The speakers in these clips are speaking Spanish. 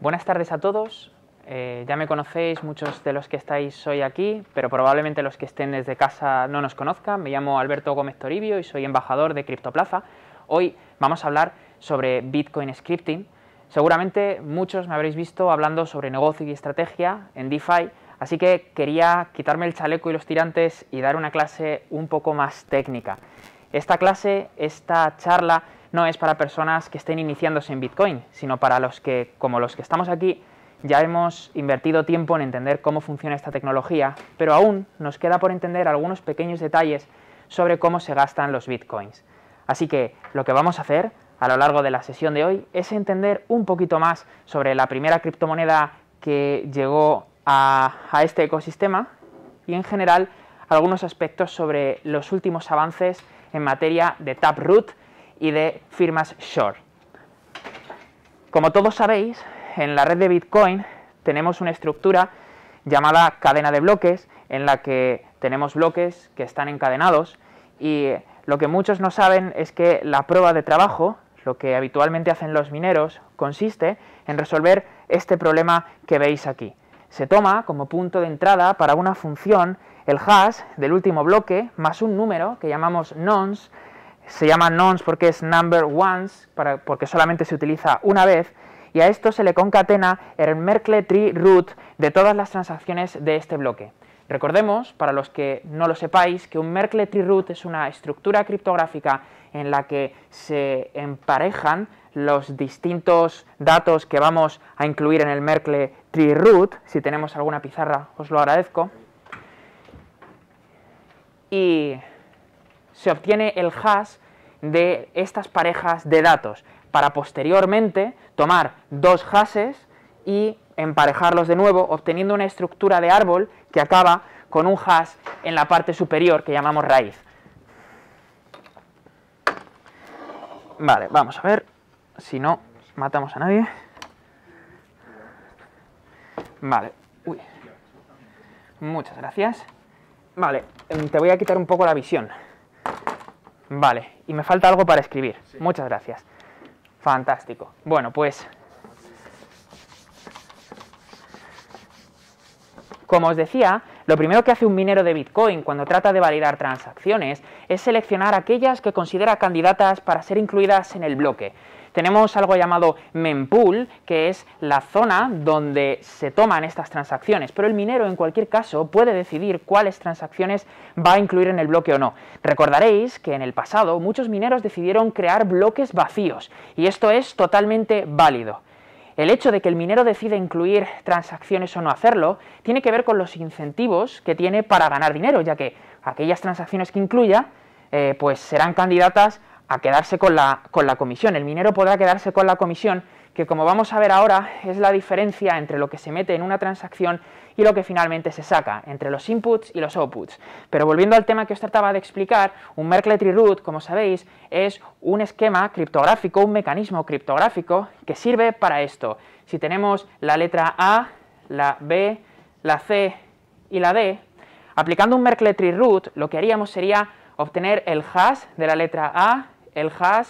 Buenas tardes a todos. Ya me conocéis muchos de los que estáis hoy aquí, pero probablemente los que estén desde casa no nos conozcan. Me llamo Alberto Gómez Toribio y soy embajador de Criptoplaza. Hoy vamos a hablar sobre Bitcoin Scripting. Seguramente muchos me habréis visto hablando sobre negocio y estrategia en DeFi, así que quería quitarme el chaleco y los tirantes y dar una clase un poco más técnica. Esta charla no es para personas que estén iniciándose en Bitcoin, sino para los que, como los que estamos aquí, ya hemos invertido tiempo en entender cómo funciona esta tecnología, pero aún nos queda por entender algunos pequeños detalles sobre cómo se gastan los Bitcoins. Así que lo que vamos a hacer a lo largo de la sesión de hoy es entender un poquito más sobre la primera criptomoneda que llegó a este ecosistema y en general algunos aspectos sobre los últimos avances en materia de Taproot y de firmas Short. Como todos sabéis, en la red de Bitcoin tenemos una estructura llamada cadena de bloques, en la que tenemos bloques que están encadenados, y lo que muchos no saben es que la prueba de trabajo, lo que habitualmente hacen los mineros, consiste en resolver este problema que veis aquí. Se toma como punto de entrada para una función el hash del último bloque más un número que llamamos nonce. Se llama nonce porque es number ones, porque solamente se utiliza una vez, y a esto se le concatena el Merkle Tree Root de todas las transacciones de este bloque. Recordemos, para los que no lo sepáis, que un Merkle Tree Root es una estructura criptográfica en la que se emparejan los distintos datos que vamos a incluir en el Merkle Tree Root. Si tenemos alguna pizarra, os lo agradezco. Y se obtiene el hash de estas parejas de datos para posteriormente tomar dos hashes y emparejarlos de nuevo, obteniendo una estructura de árbol que acaba con un hash en la parte superior que llamamos raíz. Vale, vamos a ver si no matamos a nadie. Vale, uy. Muchas gracias. Vale, te voy a quitar un poco la visión. Vale, y me falta algo para escribir. Sí. Muchas gracias. Fantástico. Bueno, pues como os decía, lo primero que hace un minero de Bitcoin cuando trata de validar transacciones es seleccionar aquellas que considera candidatas para ser incluidas en el bloque. Tenemos algo llamado mempool, que es la zona donde se toman estas transacciones, pero el minero en cualquier caso puede decidir cuáles transacciones va a incluir en el bloque o no. Recordaréis que en el pasado muchos mineros decidieron crear bloques vacíos, y esto es totalmente válido. El hecho de que el minero decida incluir transacciones o no hacerlo tiene que ver con los incentivos que tiene para ganar dinero, ya que aquellas transacciones que incluya pues serán candidatas a quedarse con la comisión. El minero podrá quedarse con la comisión, que como vamos a ver ahora es la diferencia entre lo que se mete en una transacción y lo que finalmente se saca, entre los inputs y los outputs. Pero volviendo al tema que os trataba de explicar, un Merkle Tree Root, como sabéis, es un esquema criptográfico, un mecanismo criptográfico que sirve para esto. Si tenemos la letra A, la B, la C y la D, aplicando un Merkle Tree Root, lo que haríamos sería obtener el hash de la letra A, el hash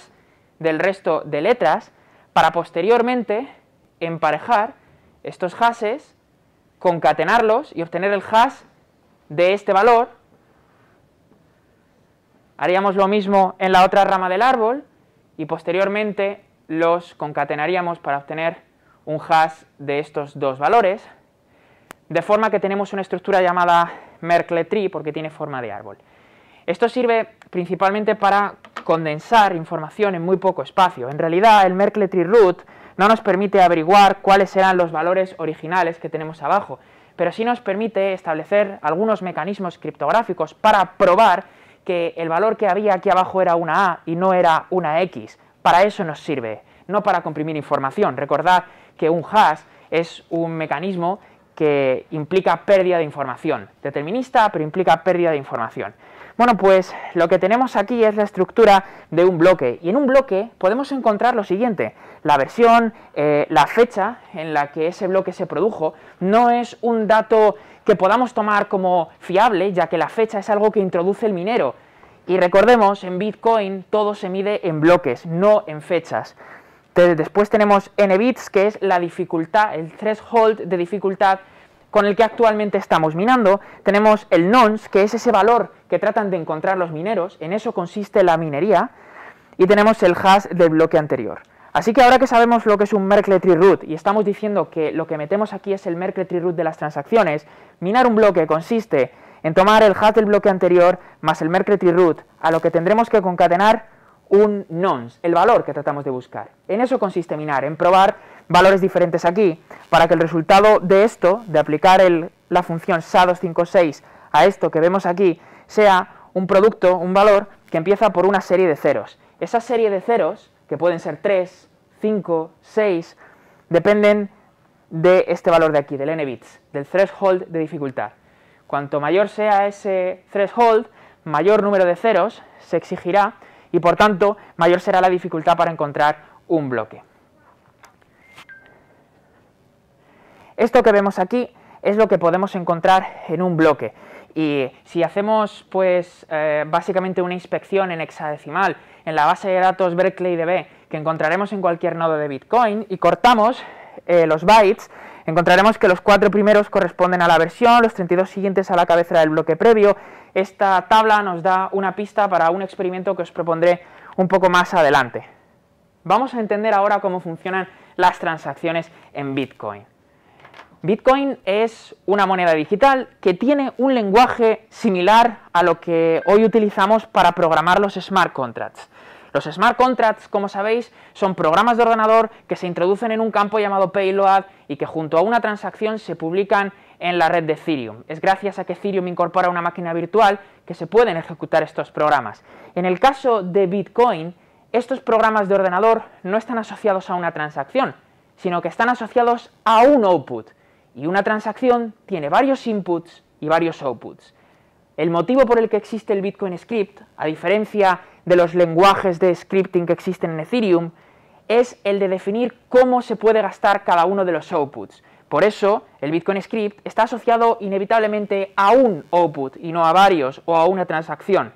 del resto de letras, para posteriormente emparejar estos hashes, concatenarlos y obtener el hash de este valor. Haríamos lo mismo en la otra rama del árbol y posteriormente los concatenaríamos para obtener un hash de estos dos valores, de forma que tenemos una estructura llamada Merkle Tree porque tiene forma de árbol. Esto sirve principalmente para condensar información en muy poco espacio. En realidad, el Merkle Tree Root no nos permite averiguar cuáles serán los valores originales que tenemos abajo, pero sí nos permite establecer algunos mecanismos criptográficos para probar que el valor que había aquí abajo era una A y no era una X. Para eso nos sirve, no para comprimir información. Recordad que un hash es un mecanismo que implica pérdida de información. Determinista, pero implica pérdida de información. Bueno, pues lo que tenemos aquí es la estructura de un bloque, y en un bloque podemos encontrar lo siguiente: la versión, la fecha en la que ese bloque se produjo. No es un dato que podamos tomar como fiable, ya que la fecha es algo que introduce el minero. Y recordemos, en Bitcoin todo se mide en bloques, no en fechas. Después tenemos n bits, que es la dificultad, el threshold de dificultad con el que actualmente estamos minando. Tenemos el nonce, que es ese valor que tratan de encontrar los mineros, en eso consiste la minería, y tenemos el hash del bloque anterior. Así que ahora que sabemos lo que es un Merkle Tree Root y estamos diciendo que lo que metemos aquí es el Merkle Tree Root de las transacciones, minar un bloque consiste en tomar el hash del bloque anterior más el Merkle Tree Root, a lo que tendremos que concatenar un nonce, el valor que tratamos de buscar. En eso consiste minar, en probar valores diferentes aquí, para que el resultado de esto, de aplicar la función SHA-256 a esto que vemos aquí, sea un producto, un valor, que empieza por una serie de ceros. Esa serie de ceros, que pueden ser 3, 5, 6, dependen de este valor de aquí, del n bits, del threshold de dificultad. Cuanto mayor sea ese threshold, mayor número de ceros se exigirá y por tanto mayor será la dificultad para encontrar un bloque. Esto que vemos aquí es lo que podemos encontrar en un bloque. Y si hacemos pues básicamente una inspección en hexadecimal en la base de datos BerkeleyDB que encontraremos en cualquier nodo de Bitcoin y cortamos los bytes, encontraremos que los 4 primeros corresponden a la versión, los 32 siguientes a la cabecera del bloque previo. Esta tabla nos da una pista para un experimento que os propondré un poco más adelante. Vamos a entender ahora cómo funcionan las transacciones en Bitcoin. Bitcoin es una moneda digital que tiene un lenguaje similar a lo que hoy utilizamos para programar los smart contracts. Los smart contracts, como sabéis, son programas de ordenador que se introducen en un campo llamado payload y que junto a una transacción se publican en la red de Ethereum. Es gracias a que Ethereum incorpora una máquina virtual que se pueden ejecutar estos programas. En el caso de Bitcoin, estos programas de ordenador no están asociados a una transacción, sino que están asociados a un output. Y una transacción tiene varios inputs y varios outputs. El motivo por el que existe el Bitcoin Script, a diferencia de los lenguajes de scripting que existen en Ethereum, es el de definir cómo se puede gastar cada uno de los outputs. Por eso, el Bitcoin Script está asociado inevitablemente a un output y no a varios o a una transacción.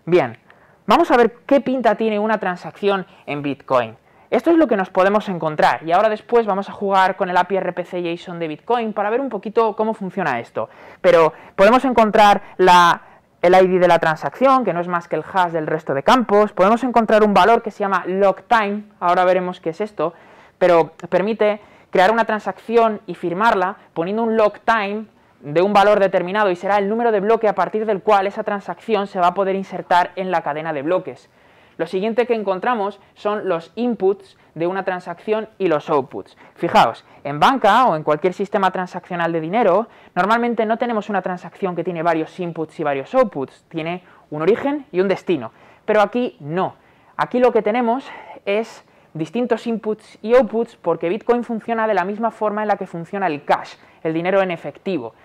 Bien, vamos a ver qué pinta tiene una transacción en Bitcoin. Esto es lo que nos podemos encontrar y ahora después vamos a jugar con el API RPC JSON de Bitcoin para ver un poquito cómo funciona esto. Pero podemos encontrar el ID de la transacción, que no es más que el hash del resto de campos. Podemos encontrar un valor que se llama locktime, ahora veremos qué es esto, pero permite crear una transacción y firmarla poniendo un locktime de un valor determinado y será el número de bloque a partir del cual esa transacción se va a poder insertar en la cadena de bloques. Lo siguiente que encontramos son los inputs de una transacción y los outputs. Fijaos, en banca o en cualquier sistema transaccional de dinero, normalmente no tenemos una transacción que tiene varios inputs y varios outputs, tiene un origen y un destino. Pero aquí no. Aquí lo que tenemos es distintos inputs y outputs porque Bitcoin funciona de la misma forma en la que funciona el cash, el dinero en efectivo.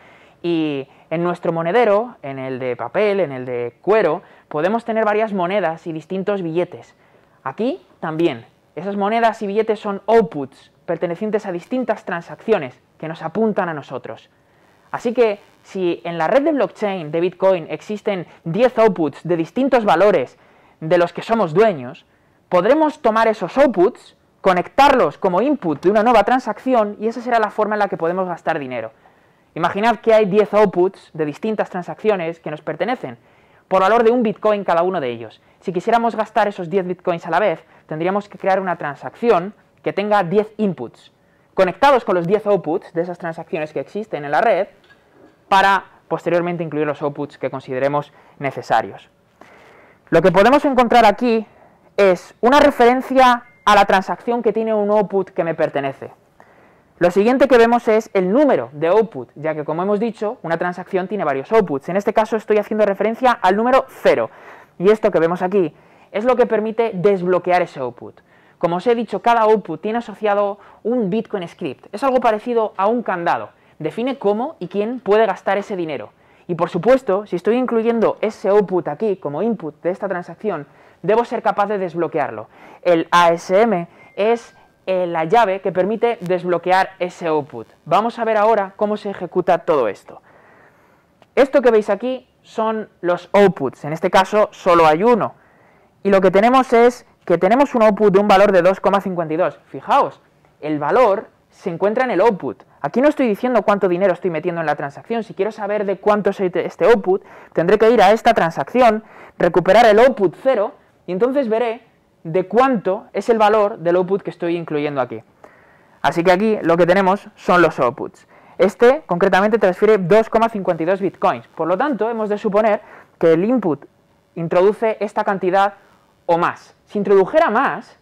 Y en nuestro monedero, en el de papel, en el de cuero, podemos tener varias monedas y distintos billetes. Aquí también, esas monedas y billetes son outputs, pertenecientes a distintas transacciones que nos apuntan a nosotros. Así que, si en la red de blockchain de Bitcoin existen 10 outputs de distintos valores de los que somos dueños, podremos tomar esos outputs, conectarlos como input de una nueva transacción y esa será la forma en la que podemos gastar dinero. Imaginad que hay 10 outputs de distintas transacciones que nos pertenecen, por valor de un Bitcoin cada uno de ellos. Si quisiéramos gastar esos 10 Bitcoins a la vez, tendríamos que crear una transacción que tenga 10 inputs, conectados con los 10 outputs de esas transacciones que existen en la red, para posteriormente incluir los outputs que consideremos necesarios. Lo que podemos encontrar aquí es una referencia a la transacción que tiene un output que me pertenece. Lo siguiente que vemos es el número de output, ya que como hemos dicho, una transacción tiene varios outputs. En este caso estoy haciendo referencia al número 0. Y esto que vemos aquí es lo que permite desbloquear ese output. Como os he dicho, cada output tiene asociado un Bitcoin Script. Es algo parecido a un candado. Define cómo y quién puede gastar ese dinero. Y por supuesto, si estoy incluyendo ese output aquí como input de esta transacción, debo ser capaz de desbloquearlo. El ASM es la llave que permite desbloquear ese output. Vamos a ver ahora cómo se ejecuta todo esto. Esto que veis aquí son los outputs, en este caso solo hay uno. Y lo que tenemos es que tenemos un output de un valor de 2,52. Fijaos, el valor se encuentra en el output. Aquí no estoy diciendo cuánto dinero estoy metiendo en la transacción. Si quiero saber de cuánto es este output, tendré que ir a esta transacción, recuperar el output 0, y entonces veré de cuánto es el valor del output que estoy incluyendo aquí. Así que aquí lo que tenemos son los outputs. Este, concretamente, transfiere 2,52 bitcoins. Por lo tanto, hemos de suponer que el input introduce esta cantidad o más. Si introdujera más,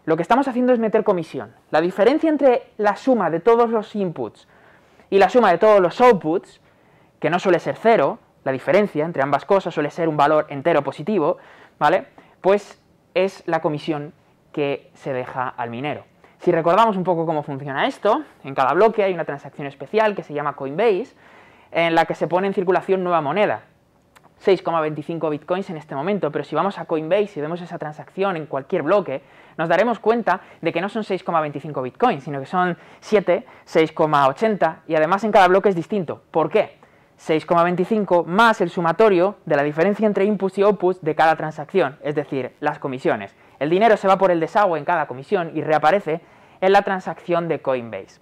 lo que estamos haciendo es meter comisión. La diferencia entre la suma de todos los inputs y la suma de todos los outputs, que no suele ser 0, la diferencia entre ambas cosas suele ser un valor entero positivo, ¿vale? Pues es la comisión que se deja al minero. Si recordamos un poco cómo funciona esto, en cada bloque hay una transacción especial que se llama Coinbase, en la que se pone en circulación nueva moneda. 6,25 bitcoins en este momento, pero si vamos a Coinbase y vemos esa transacción en cualquier bloque, nos daremos cuenta de que no son 6,25 bitcoins, sino que son 7, 6,80, y además en cada bloque es distinto. ¿Por qué? 6,25 más el sumatorio de la diferencia entre inputs y outputs de cada transacción, es decir, las comisiones. El dinero se va por el desagüe en cada comisión y reaparece en la transacción de Coinbase.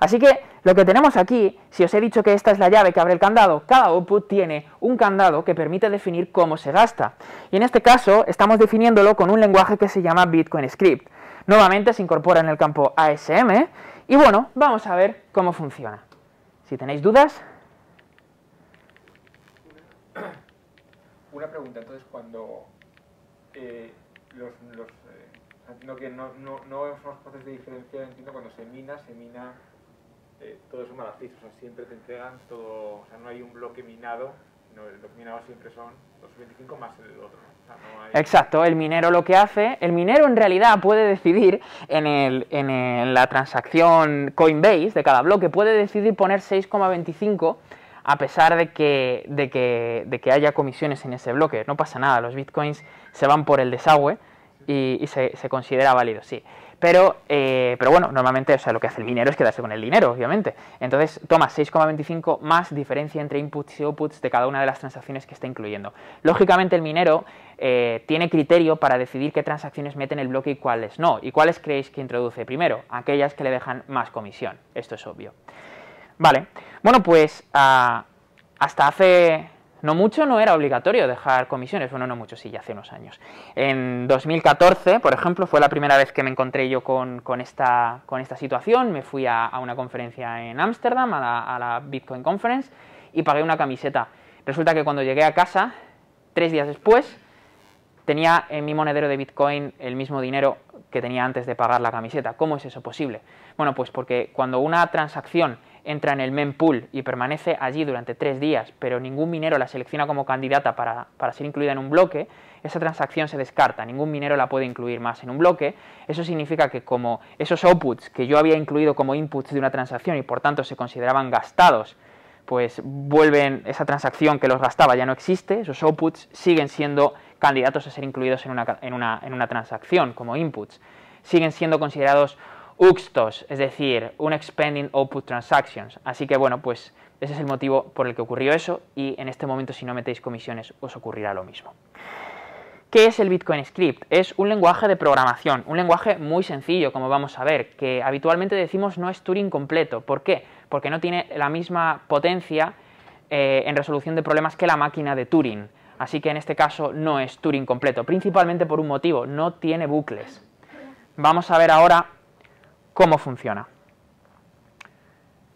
Así que lo que tenemos aquí, si os he dicho que esta es la llave que abre el candado, cada output tiene un candado que permite definir cómo se gasta. Y en este caso estamos definiéndolo con un lenguaje que se llama Bitcoin Script. Nuevamente se incorpora en el campo ASM y bueno, vamos a ver cómo funciona. Si tenéis dudas. Una pregunta, entonces, cuando entiendo que no somos capaces de diferenciar, entiendo cuando se mina todo es un matriz, o sea, siempre te entregan todo, o sea, no hay un bloque minado, sino los minados siempre son los 25 más el otro, ¿no? O sea, no hay... Exacto, el minero lo que hace, el minero en realidad puede decidir en la transacción Coinbase de cada bloque, puede decidir poner 6,25 a pesar de que haya comisiones en ese bloque. No pasa nada, los bitcoins se van por el desagüe y se considera válido, sí. Pero bueno, normalmente, o sea, lo que hace el minero es quedarse con el dinero, obviamente. Entonces, toma 6,25 más diferencia entre inputs y outputs de cada una de las transacciones que está incluyendo. Lógicamente, el minero tiene criterio para decidir qué transacciones mete en el bloque y cuáles no. ¿Y cuáles creéis que introduce primero? Aquellas que le dejan más comisión. Esto es obvio. Vale, bueno, pues hasta hace no mucho no era obligatorio dejar comisiones, bueno, no mucho, sí, ya hace unos años. En 2014, por ejemplo, fue la primera vez que me encontré yo con esta situación. Me fui a una conferencia en Ámsterdam, a la Bitcoin Conference, y pagué una camiseta. Resulta que cuando llegué a casa, 3 días después, tenía en mi monedero de Bitcoin el mismo dinero que tenía antes de pagar la camiseta. ¿Cómo es eso posible? Bueno, pues porque cuando una transacción entra en el mempool y permanece allí durante 3 días, pero ningún minero la selecciona como candidata para ser incluida en un bloque, esa transacción se descarta, ningún minero la puede incluir más en un bloque. Eso significa que como esos outputs que yo había incluido como inputs de una transacción y por tanto se consideraban gastados, pues vuelven, esa transacción que los gastaba ya no existe, esos outputs siguen siendo candidatos a ser incluidos en una transacción como inputs, siguen siendo considerados UXTOs, es decir, Unexpended Output Transactions. Así que bueno, pues ese es el motivo por el que ocurrió eso y en este momento si no metéis comisiones os ocurrirá lo mismo. ¿Qué es el Bitcoin Script? Es un lenguaje de programación, un lenguaje muy sencillo, como vamos a ver, que habitualmente decimos no es Turing completo. ¿Por qué? Porque no tiene la misma potencia en resolución de problemas que la máquina de Turing. Así que en este caso no es Turing completo, principalmente por un motivo, no tiene bucles. Vamos a ver ahora cómo funciona.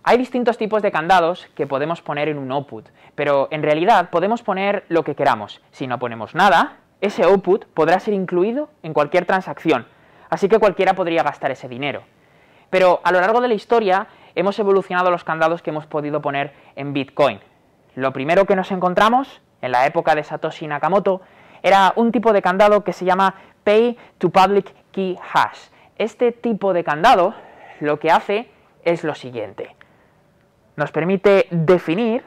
Hay distintos tipos de candados que podemos poner en un output, pero en realidad podemos poner lo que queramos. Si no ponemos nada, ese output podrá ser incluido en cualquier transacción, así que cualquiera podría gastar ese dinero. Pero a lo largo de la historia hemos evolucionado los candados que hemos podido poner en Bitcoin. Lo primero que nos encontramos en la época de Satoshi Nakamoto era un tipo de candado que se llama Pay to Public Key Hash. Este tipo de candado lo que hace es lo siguiente. Nos permite definir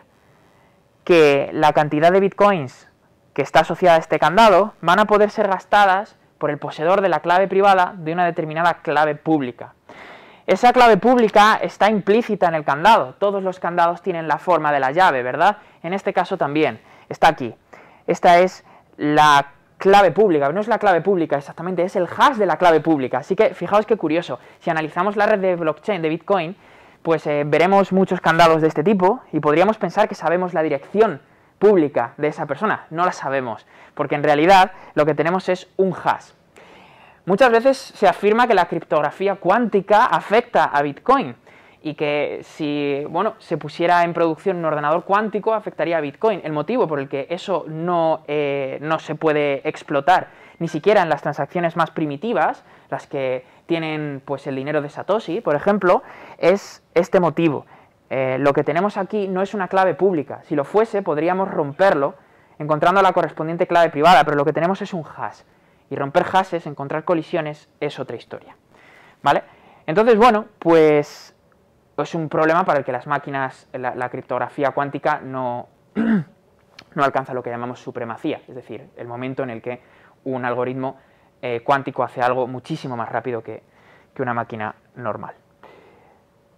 que la cantidad de bitcoins que está asociada a este candado van a poder ser gastadas por el poseedor de la clave privada de una determinada clave pública. Esa clave pública está implícita en el candado. Todos los candados tienen la forma de la llave, ¿verdad? En este caso también está aquí. Esta es la clave pública, no es la clave pública exactamente, es el hash de la clave pública. Así que fijaos qué curioso, si analizamos la red de blockchain de Bitcoin, pues veremos muchos candados de este tipo y podríamos pensar que sabemos la dirección pública de esa persona. No la sabemos, porque en realidad lo que tenemos es un hash. Muchas veces se afirma que la criptografía cuántica afecta a Bitcoin y que si se pusiera en producción un ordenador cuántico afectaría a Bitcoin. El motivo por el que eso no se puede explotar, ni siquiera en las transacciones más primitivas, las que tienen pues el dinero de Satoshi, por ejemplo, es este motivo. Lo que tenemos aquí no es una clave pública. Si lo fuese, podríamos romperlo encontrando la correspondiente clave privada, pero lo que tenemos es un hash. Y romper hashes, encontrar colisiones, es otra historia. ¿Vale? Entonces, bueno, pues es un problema para el que las máquinas, la criptografía cuántica no alcanza lo que llamamos supremacía, es decir, el momento en el que un algoritmo cuántico hace algo muchísimo más rápido que una máquina normal.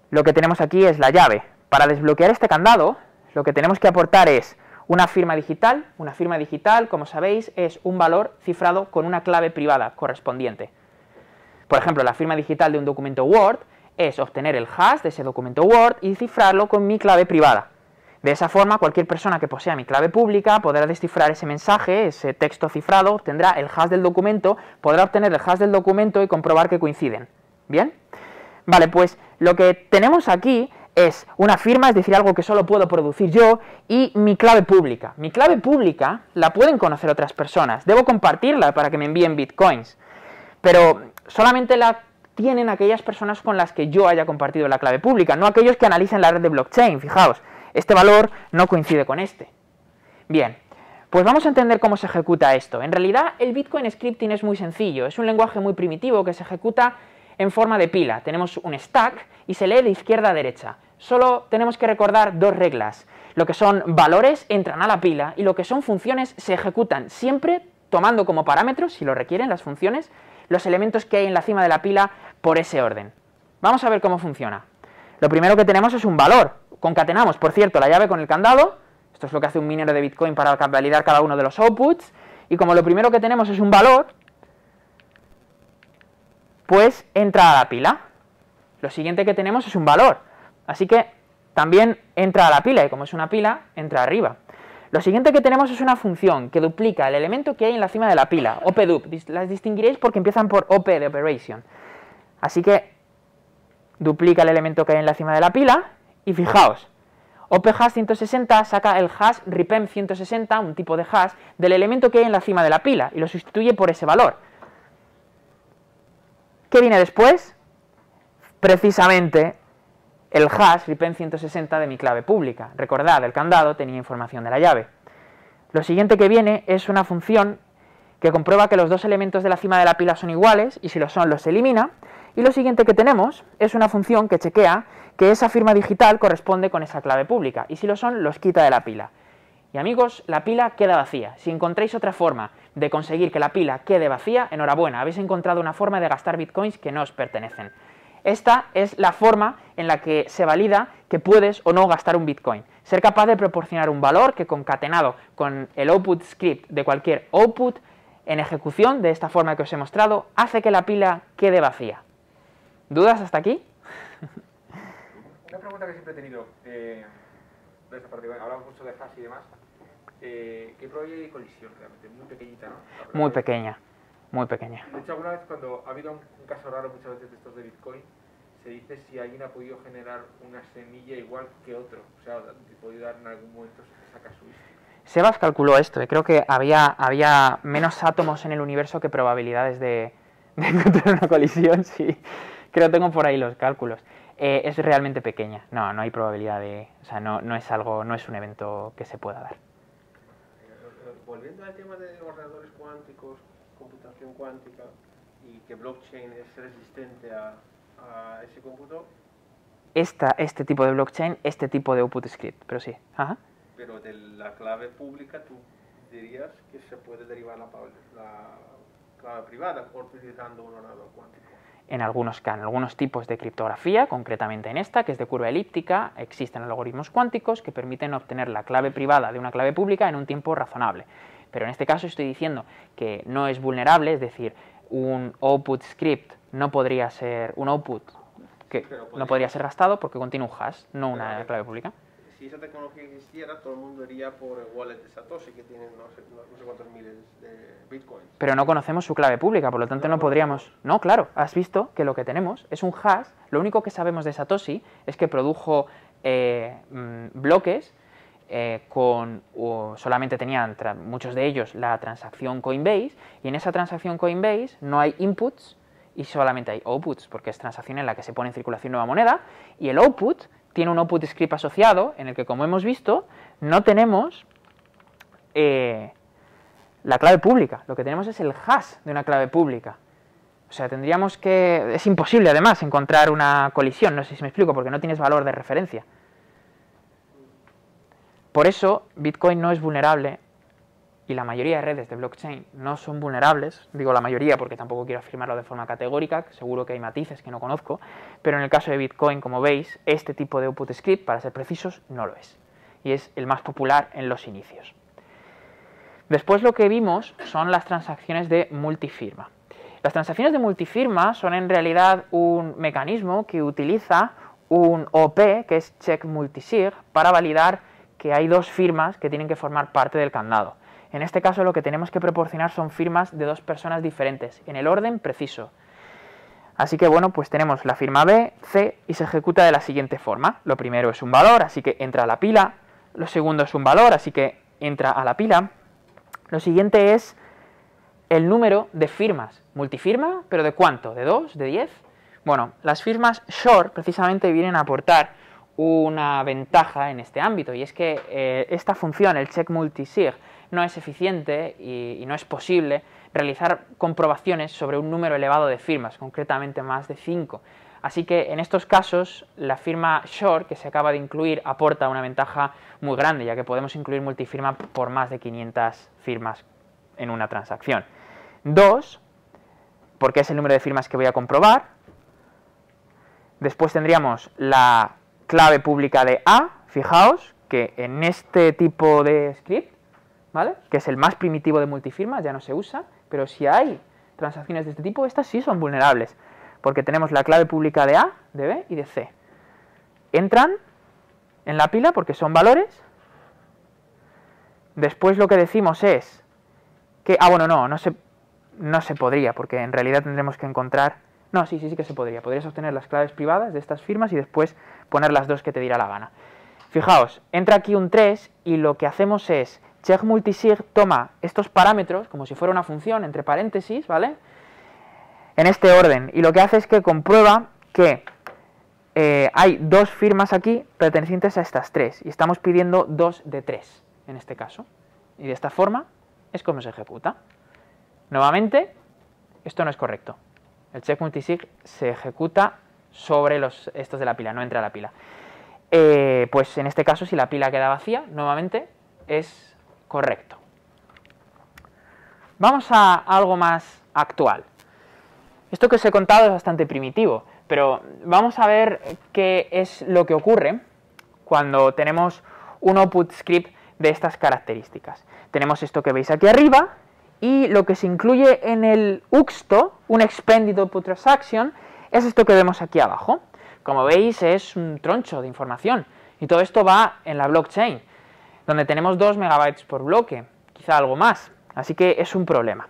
Lo que tenemos aquí es la llave. Para desbloquear este candado, lo que tenemos que aportar es una firma digital. Una firma digital, como sabéis, es un valor cifrado con una clave privada correspondiente. Por ejemplo, la firma digital de un documento Word es obtener el hash de ese documento Word y cifrarlo con mi clave privada. De esa forma, cualquier persona que posea mi clave pública podrá descifrar ese mensaje, ese texto cifrado, obtendrá el hash del documento, podrá obtener el hash del documento y comprobar que coinciden. ¿Bien? Vale, pues lo que tenemos aquí es una firma, es decir, algo que solo puedo producir yo, y mi clave pública. Mi clave pública la pueden conocer otras personas. Debo compartirla para que me envíen bitcoins. Pero solamente la tienen aquellas personas con las que yo haya compartido la clave pública, no aquellos que analicen la red de blockchain. Fijaos, este valor no coincide con este. Bien, pues vamos a entender cómo se ejecuta esto. En realidad, el Bitcoin Scripting es muy sencillo. Es un lenguaje muy primitivo que se ejecuta en forma de pila. Tenemos un stack y se lee de izquierda a derecha. Solo tenemos que recordar dos reglas. Lo que son valores entran a la pila y lo que son funciones se ejecutan siempre tomando como parámetros, si lo requieren las funciones, los elementos que hay en la cima de la pila por ese orden. Vamos a ver cómo funciona. Lo primero que tenemos es un valor. Concatenamos, por cierto, la llave con el candado. Esto es lo que hace un minero de Bitcoin para validar cada uno de los outputs. Y como lo primero que tenemos es un valor, pues entra a la pila. Lo siguiente que tenemos es un valor. Así que también entra a la pila, y como es una pila, entra arriba. Lo siguiente que tenemos es una función que duplica el elemento que hay en la cima de la pila, opdup. Las distinguiréis porque empiezan por op de operation. Así que duplica el elemento que hay en la cima de la pila y fijaos, ophash 160 saca el hash ripem 160, un tipo de hash, del elemento que hay en la cima de la pila y lo sustituye por ese valor. ¿Qué viene después? Precisamente el hash ripem 160 de mi clave pública. Recordad, el candado tenía información de la llave. Lo siguiente que viene es una función que comprueba que los dos elementos de la cima de la pila son iguales y si lo son los elimina. Y lo siguiente que tenemos es una función que chequea que esa firma digital corresponde con esa clave pública y si lo son los quita de la pila. Y amigos, la pila queda vacía. Si encontráis otra forma de conseguir que la pila quede vacía, enhorabuena, habéis encontrado una forma de gastar bitcoins que no os pertenecen. Esta es la forma en la que se valida que puedes o no gastar un bitcoin. Ser capaz de proporcionar un valor que concatenado con el output script de cualquier output en ejecución de esta forma que os he mostrado hace que la pila quede vacía. ¿Dudas hasta aquí? Una pregunta que siempre he tenido de esta parte, hablamos mucho de hash y demás. ¿Qué probabilidad de colisión realmente? Muy pequeñita, ¿no? Muy pequeña, muy pequeña. De hecho, alguna vez cuando ha habido un caso raro muchas veces de estos de Bitcoin, se dice si alguien ha podido generar una semilla igual que otro. O sea, ha podido dar en algún momento esa casuística. Sebas calculó esto, creo que había menos átomos en el universo que probabilidades de encontrar una colisión, sí. Creo que tengo por ahí los cálculos. Es realmente pequeña, no hay probabilidad de... O sea, no es un evento que se pueda dar. Volviendo al tema de ordenadores cuánticos, computación cuántica, y que blockchain es resistente a ese cómputo. Este tipo de blockchain, este tipo de output script, pero sí. Ajá. Pero de la clave pública tú dirías que se puede derivar la clave privada utilizando un ordenador cuántico. En algunos tipos de criptografía, concretamente en esta, que es de curva elíptica, existen algoritmos cuánticos que permiten obtener la clave privada de una clave pública en un tiempo razonable. pero en este caso estoy diciendo que no es vulnerable, es decir, un output script no podría ser un output que no podría ser gastado porque contiene un hash, no una clave pública. Si esa tecnología existiera, todo el mundo iría por el wallet de Satoshi, que tiene no sé cuántos miles de bitcoins. Pero no conocemos su clave pública, por lo tanto no podríamos... No, claro, has visto que lo que tenemos es un hash, lo único que sabemos de Satoshi es que produjo bloques solamente tenían muchos de ellos la transacción Coinbase, y en esa transacción Coinbase no hay inputs y solamente hay outputs, porque es transacción en la que se pone en circulación nueva moneda, y el output tiene un output script asociado en el que, como hemos visto, no tenemos la clave pública, lo que tenemos es el hash de una clave pública. O sea, tendríamos que... Es imposible, además, encontrar una colisión, no sé si me explico, porque no tienes valor de referencia. Por eso, Bitcoin no es vulnerable, y la mayoría de redes de blockchain no son vulnerables. Digo la mayoría porque tampoco quiero afirmarlo de forma categórica, seguro que hay matices que no conozco, pero en el caso de Bitcoin, como veis, este tipo de output script, para ser precisos, no lo es. Y es el más popular en los inicios. Después lo que vimos son las transacciones de multifirma. Las transacciones de multifirma son en realidad un mecanismo que utiliza un OP, que es check multisig, para validar que hay dos firmas que tienen que formar parte del candado. En este caso lo que tenemos que proporcionar son firmas de dos personas diferentes, en el orden preciso. Así que bueno, pues tenemos la firma B, C, y se ejecuta de la siguiente forma. Lo primero es un valor, así que entra a la pila. Lo segundo es un valor, así que entra a la pila. Lo siguiente es el número de firmas. Multifirma, ¿pero de cuánto? ¿De 2? ¿De 10? Bueno, las firmas short precisamente vienen a aportar una ventaja en este ámbito, y es que esta función, el check multisig, no es eficiente y no es posible realizar comprobaciones sobre un número elevado de firmas, concretamente más de 5. Así que en estos casos la firma short que se acaba de incluir aporta una ventaja muy grande, ya que podemos incluir multifirma por más de 500 firmas en una transacción. 2, porque es el número de firmas que voy a comprobar. Después tendríamos la clave pública de A. Fijaos que en este tipo de script, ¿vale?, que es el más primitivo de multifirma, ya no se usa, pero si hay transacciones de este tipo, estas sí son vulnerables, porque tenemos la clave pública de A, de B y de C. Entran en la pila porque son valores. Después lo que decimos es que... no se podría, porque en realidad tendremos que encontrar... No, sí que se podría. Podrías obtener las claves privadas de estas firmas y después poner las dos que te diera la gana. Fijaos, entra aquí un 3 y lo que hacemos es... Check multisig toma estos parámetros, como si fuera una función, entre paréntesis, ¿vale?, en este orden, y lo que hace es que comprueba que hay dos firmas aquí pertenecientes a estas 3, y estamos pidiendo 2 de 3, en este caso. Y de esta forma es como se ejecuta. Nuevamente, esto no es correcto. El check multisig se ejecuta sobre estos de la pila, no entra a la pila. Pues en este caso, si la pila queda vacía, nuevamente es correcto. Vamos a algo más actual. Esto que os he contado es bastante primitivo, pero vamos a ver qué es lo que ocurre cuando tenemos un output script de estas características. Tenemos esto que veis aquí arriba, y lo que se incluye en el UXTO, un Expanded Output Transaction, es esto que vemos aquí abajo. Como veis, es un troncho de información, y todo esto va en la blockchain, donde tenemos 2 megabytes por bloque, quizá algo más, así que es un problema.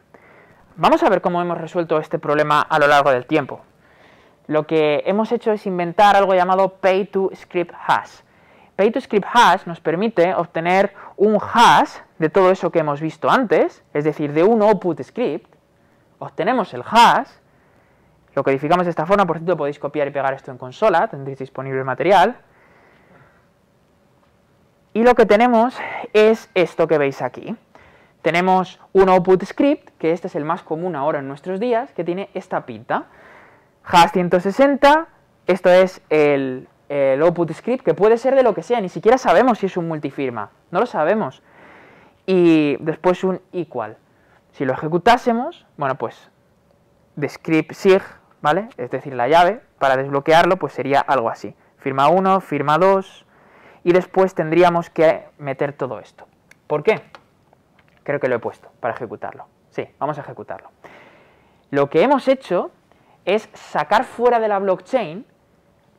Vamos a ver cómo hemos resuelto este problema a lo largo del tiempo. Lo que hemos hecho es inventar algo llamado Pay to Script Hash. Pay to Script Hash nos permite obtener un hash de todo eso que hemos visto antes, es decir, de un output script. Obtenemos el hash, lo codificamos de esta forma. Por cierto, podéis copiar y pegar esto en consola, tendréis disponible el material. Y lo que tenemos es esto que veis aquí. Tenemos un output script, que este es el más común ahora en nuestros días, que tiene esta pinta. Hash 160, esto es el output script, que puede ser de lo que sea, ni siquiera sabemos si es un multifirma, no lo sabemos. Y después un equal. Si lo ejecutásemos, bueno, pues de script sig, ¿vale?, es decir, la llave, para desbloquearlo, pues sería algo así. Firma 1, firma 2, y después tendríamos que meter todo esto. ¿Por qué? creo que lo he puesto para ejecutarlo. Sí, vamos a ejecutarlo. Lo que hemos hecho es sacar fuera de la blockchain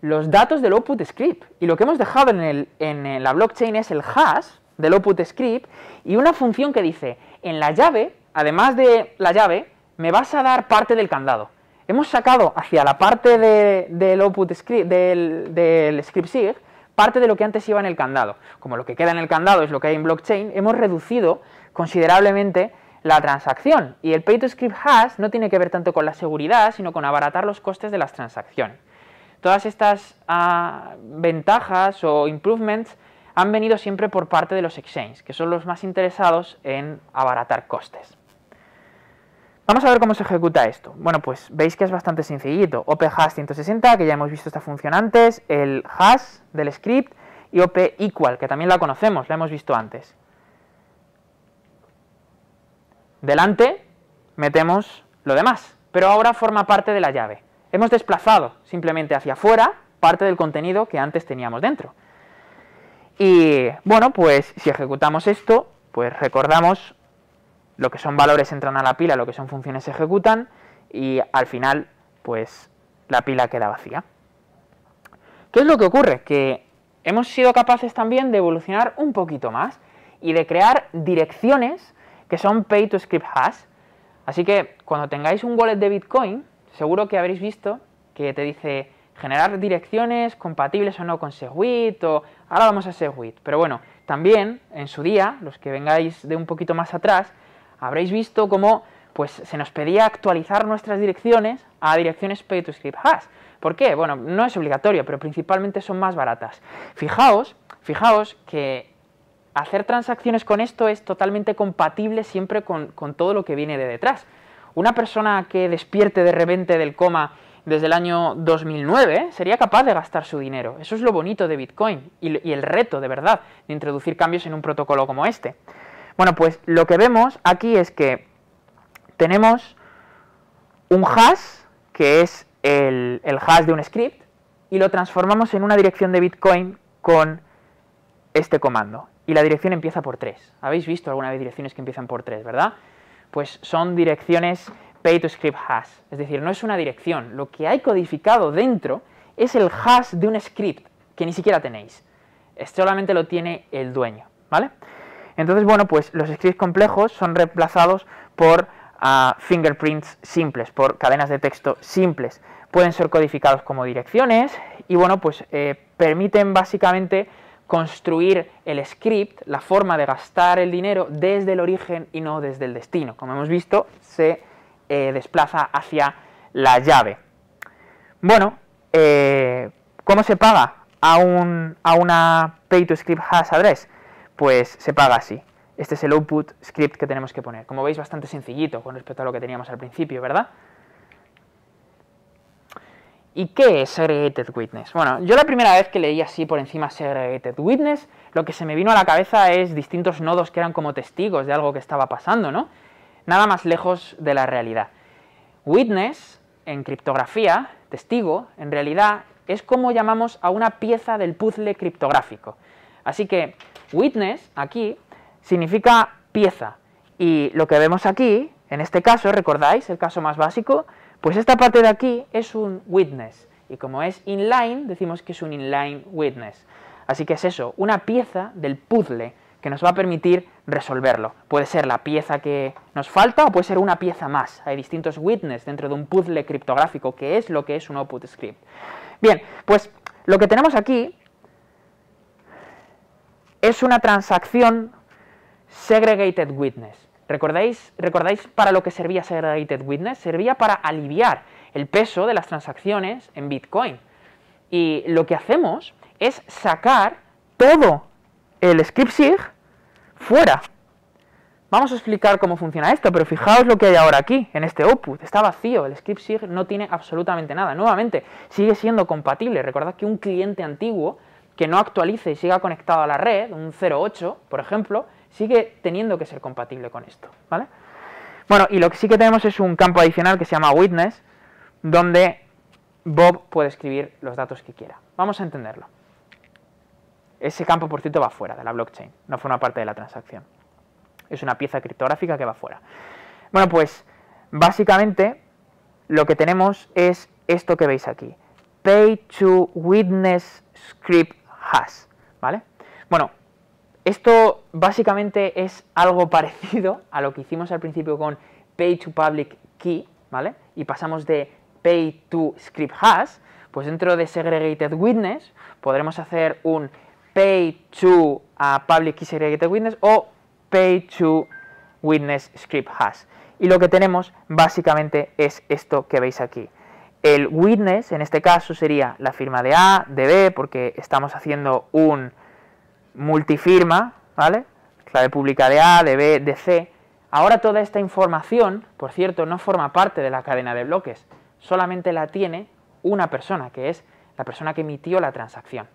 los datos del output script. Y lo que hemos dejado en la blockchain es el hash del output script y una función que dice, en la llave, además de la llave, me vas a dar parte del candado. Hemos sacado hacia la parte del output script, del script SIG, parte de lo que antes iba en el candado. Como lo que queda en el candado es lo que hay en blockchain, hemos reducido considerablemente la transacción. Y el pay to script hash no tiene que ver tanto con la seguridad, sino con abaratar los costes de las transacciones. Todas estas ventajas o improvements han venido siempre por parte de los exchanges, que son los más interesados en abaratar costes. Vamos a ver cómo se ejecuta esto. Bueno, pues veis que es bastante sencillito. OP hash 160, que ya hemos visto esta función antes, el hash del script y OP equal, que también la conocemos, la hemos visto antes. Delante metemos lo demás, pero ahora forma parte de la llave. Hemos desplazado simplemente hacia afuera parte del contenido que antes teníamos dentro. Y bueno, pues si ejecutamos esto, pues recordamos lo que son valores entran a la pila, lo que son funciones se ejecutan y al final pues la pila queda vacía. ¿Qué es lo que ocurre? Que hemos sido capaces también de evolucionar un poquito más y de crear direcciones que son pay to script hash. Así que cuando tengáis un wallet de Bitcoin, seguro que habréis visto que te dice generar direcciones compatibles o no con SegWit, o ahora vamos a SegWit. Pero bueno, también en su día, los que vengáis de un poquito más atrás, habréis visto cómo pues, se nos pedía actualizar nuestras direcciones a direcciones pay to script hash. ¿Por qué? Bueno, no es obligatorio, pero principalmente son más baratas. Fijaos que hacer transacciones con esto es totalmente compatible siempre con todo lo que viene de detrás. Una persona que despierte de repente del coma desde el año 2009 sería capaz de gastar su dinero. Eso es lo bonito de Bitcoin y el reto, de verdad, de introducir cambios en un protocolo como este. Bueno, pues lo que vemos aquí es que tenemos un hash, que es el hash de un script, y lo transformamos en una dirección de Bitcoin con este comando. Y la dirección empieza por 3. ¿Habéis visto alguna vez direcciones que empiezan por 3, verdad? Pues son direcciones pay to script hash. Es decir, no es una dirección. Lo que hay codificado dentro es el hash de un script que ni siquiera tenéis. Solamente lo tiene el dueño, ¿vale? Entonces, bueno, pues los scripts complejos son reemplazados por fingerprints simples, por cadenas de texto simples. Pueden ser codificados como direcciones y, bueno, pues permiten básicamente construir el script, la forma de gastar el dinero desde el origen y no desde el destino. Como hemos visto, se desplaza hacia la llave. Bueno, ¿cómo se paga a una pay to script hash address? Pues se paga así. Este es el output script que tenemos que poner. Como veis, bastante sencillito con respecto a lo que teníamos al principio, ¿verdad? ¿Y qué es Segregated Witness? Bueno, yo la primera vez que leí así por encima Segregated Witness, lo que se me vino a la cabeza es distintos nodos que eran como testigos de algo que estaba pasando, ¿no? Nada más lejos de la realidad. Witness, en criptografía, testigo, en realidad es como llamamos a una pieza del puzzle criptográfico. Así que witness, aquí, significa pieza. Y lo que vemos aquí, en este caso, ¿recordáis el caso más básico? Pues esta parte de aquí es un witness. Y como es inline, decimos que es un inline witness. Así que es eso, una pieza del puzzle que nos va a permitir resolverlo. Puede ser la pieza que nos falta o puede ser una pieza más. Hay distintos witness dentro de un puzzle criptográfico, que es lo que es un output script. Bien, pues lo que tenemos aquí es una transacción segregated witness. ¿Recordáis para lo que servía segregated witness? Servía para aliviar el peso de las transacciones en Bitcoin. Y lo que hacemos es sacar todo el script SIG fuera. Vamos a explicar cómo funciona esto, pero fijaos lo que hay ahora aquí, en este output. Está vacío, el script SIG no tiene absolutamente nada. Nuevamente, sigue siendo compatible. Recordad que un cliente antiguo que no actualice y siga conectado a la red, un 0.8, por ejemplo, sigue teniendo que ser compatible con esto, ¿vale? Bueno, y lo que sí que tenemos es un campo adicional que se llama witness, donde Bob puede escribir los datos que quiera. Vamos a entenderlo. Ese campo, por cierto, va fuera de la blockchain, no forma parte de la transacción. Es una pieza criptográfica que va fuera. Bueno, pues básicamente lo que tenemos es esto que veis aquí. Pay to Witness Script Hash, ¿vale? Bueno, esto básicamente es algo parecido a lo que hicimos al principio con Pay to Public Key, ¿vale? Y pasamos de Pay to Script Hash, pues dentro de Segregated Witness podremos hacer un Pay to Public Key Segregated Witness o Pay to Witness Script Hash. Y lo que tenemos básicamente es esto que veis aquí. El witness, en este caso, sería la firma de A, de B, porque estamos haciendo un multifirma, ¿vale? Clave pública de A, de B, de C. Ahora toda esta información, por cierto, no forma parte de la cadena de bloques, solamente la tiene una persona, que es la persona que emitió la transacción.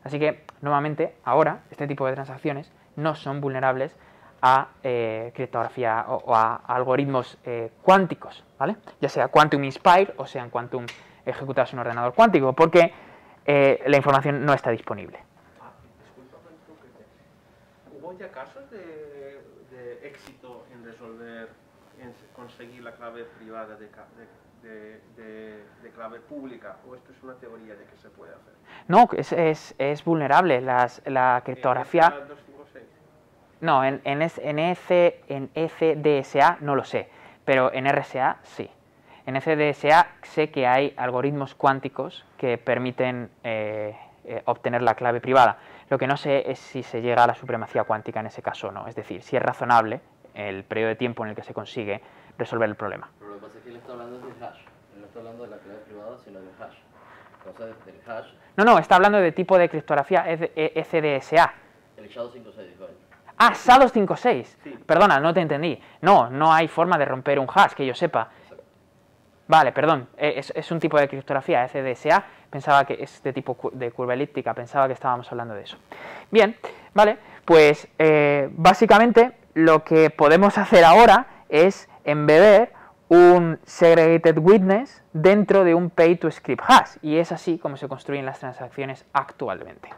Así que, nuevamente, ahora, este tipo de transacciones no son vulnerables a criptografía o a algoritmos cuánticos, ¿vale? Ya sea Quantum Inspired o sean Quantum ejecutados en un ordenador cuántico, porque la información no está disponible. Discúlpame, ¿hubo ya casos de éxito en resolver, en conseguir la clave privada de clave pública? ¿O esto es una teoría de que se puede hacer? No, es vulnerable. La criptografía... ¿En 256? No, en ECDSA no lo sé, pero en RSA sí. En ECDSA sé que hay algoritmos cuánticos que permiten obtener la clave privada. Lo que no sé es si se llega a la supremacía cuántica en ese caso o no. Es decir, si es razonable el periodo de tiempo en el que se consigue resolver el problema. Pero lo que pasa es que él está hablando del hash. Él no está hablando de la clave privada, sino del hash. Entonces, del hash... No, está hablando de tipo de criptografía ECDSA. El SHA-256, dijo él. Ah, SHA-256. Sí. Perdona, no te entendí. No hay forma de romper un hash, que yo sepa. Vale, perdón, es un tipo de criptografía ECDSA, pensaba que es de tipo de curva elíptica, pensaba que estábamos hablando de eso. Bien, vale, pues básicamente lo que podemos hacer ahora es embeber un segregated witness dentro de un pay to script hash, y es así como se construyen las transacciones actualmente.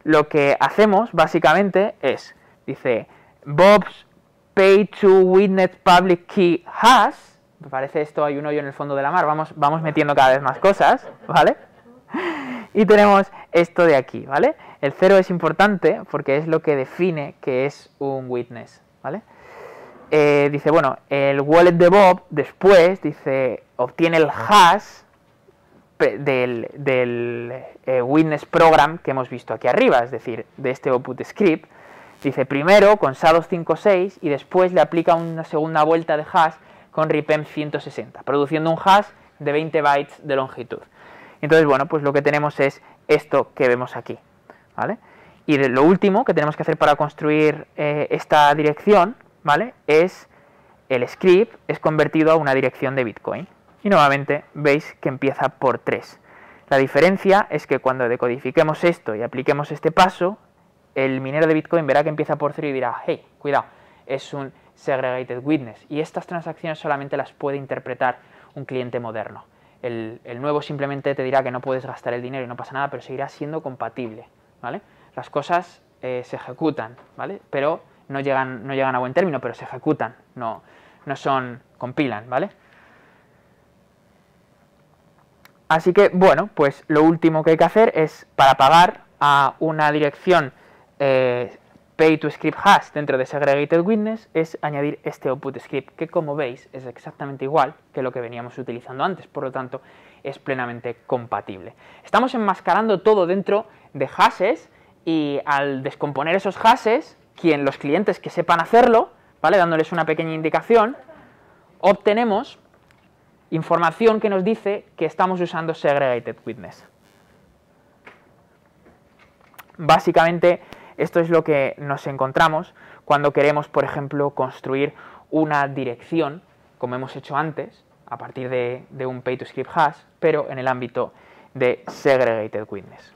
Lo que hacemos básicamente es, dice, Bob's pay to witness public key hash. Me parece esto, hay un hoyo en el fondo de la mar, vamos metiendo cada vez más cosas, ¿vale? Y tenemos esto de aquí, ¿vale? El 0 es importante porque es lo que define que es un witness, ¿vale? Dice, bueno, el wallet de Bob después, dice, obtiene el hash del witness program que hemos visto aquí arriba, es decir, de este output script. Dice, primero con SHA-256 y después le aplica una segunda vuelta de hash con RIPEM 160, produciendo un hash de 20 bytes de longitud. Entonces, bueno, pues lo que tenemos es esto que vemos aquí, ¿vale? Y lo último que tenemos que hacer para construir esta dirección, ¿vale? Es el script es convertido a una dirección de Bitcoin. Y nuevamente veis que empieza por 3. La diferencia es que cuando decodifiquemos esto y apliquemos este paso, el minero de Bitcoin verá que empieza por 0 y dirá, hey, cuidado, es un segregated witness, y estas transacciones solamente las puede interpretar un cliente moderno. El nuevo simplemente te dirá que no puedes gastar el dinero y no pasa nada, pero seguirá siendo compatible, ¿vale? Las cosas se ejecutan, ¿vale? Pero no llegan a buen término, pero se ejecutan, no compilan, ¿vale? Así que, bueno, pues lo último que hay que hacer es, para pagar a una dirección pay to script hash dentro de segregated witness, es añadir este output script, que como veis es exactamente igual que lo que veníamos utilizando antes, por lo tanto es plenamente compatible. Estamos enmascarando todo dentro de hashes, y al descomponer esos hashes, los clientes que sepan hacerlo, ¿vale? Dándoles una pequeña indicación, obtenemos información que nos dice que estamos usando segregated witness. Básicamente, esto es lo que nos encontramos cuando queremos, por ejemplo, construir una dirección, como hemos hecho antes, a partir de un pay to script hash, pero en el ámbito de segregated witness.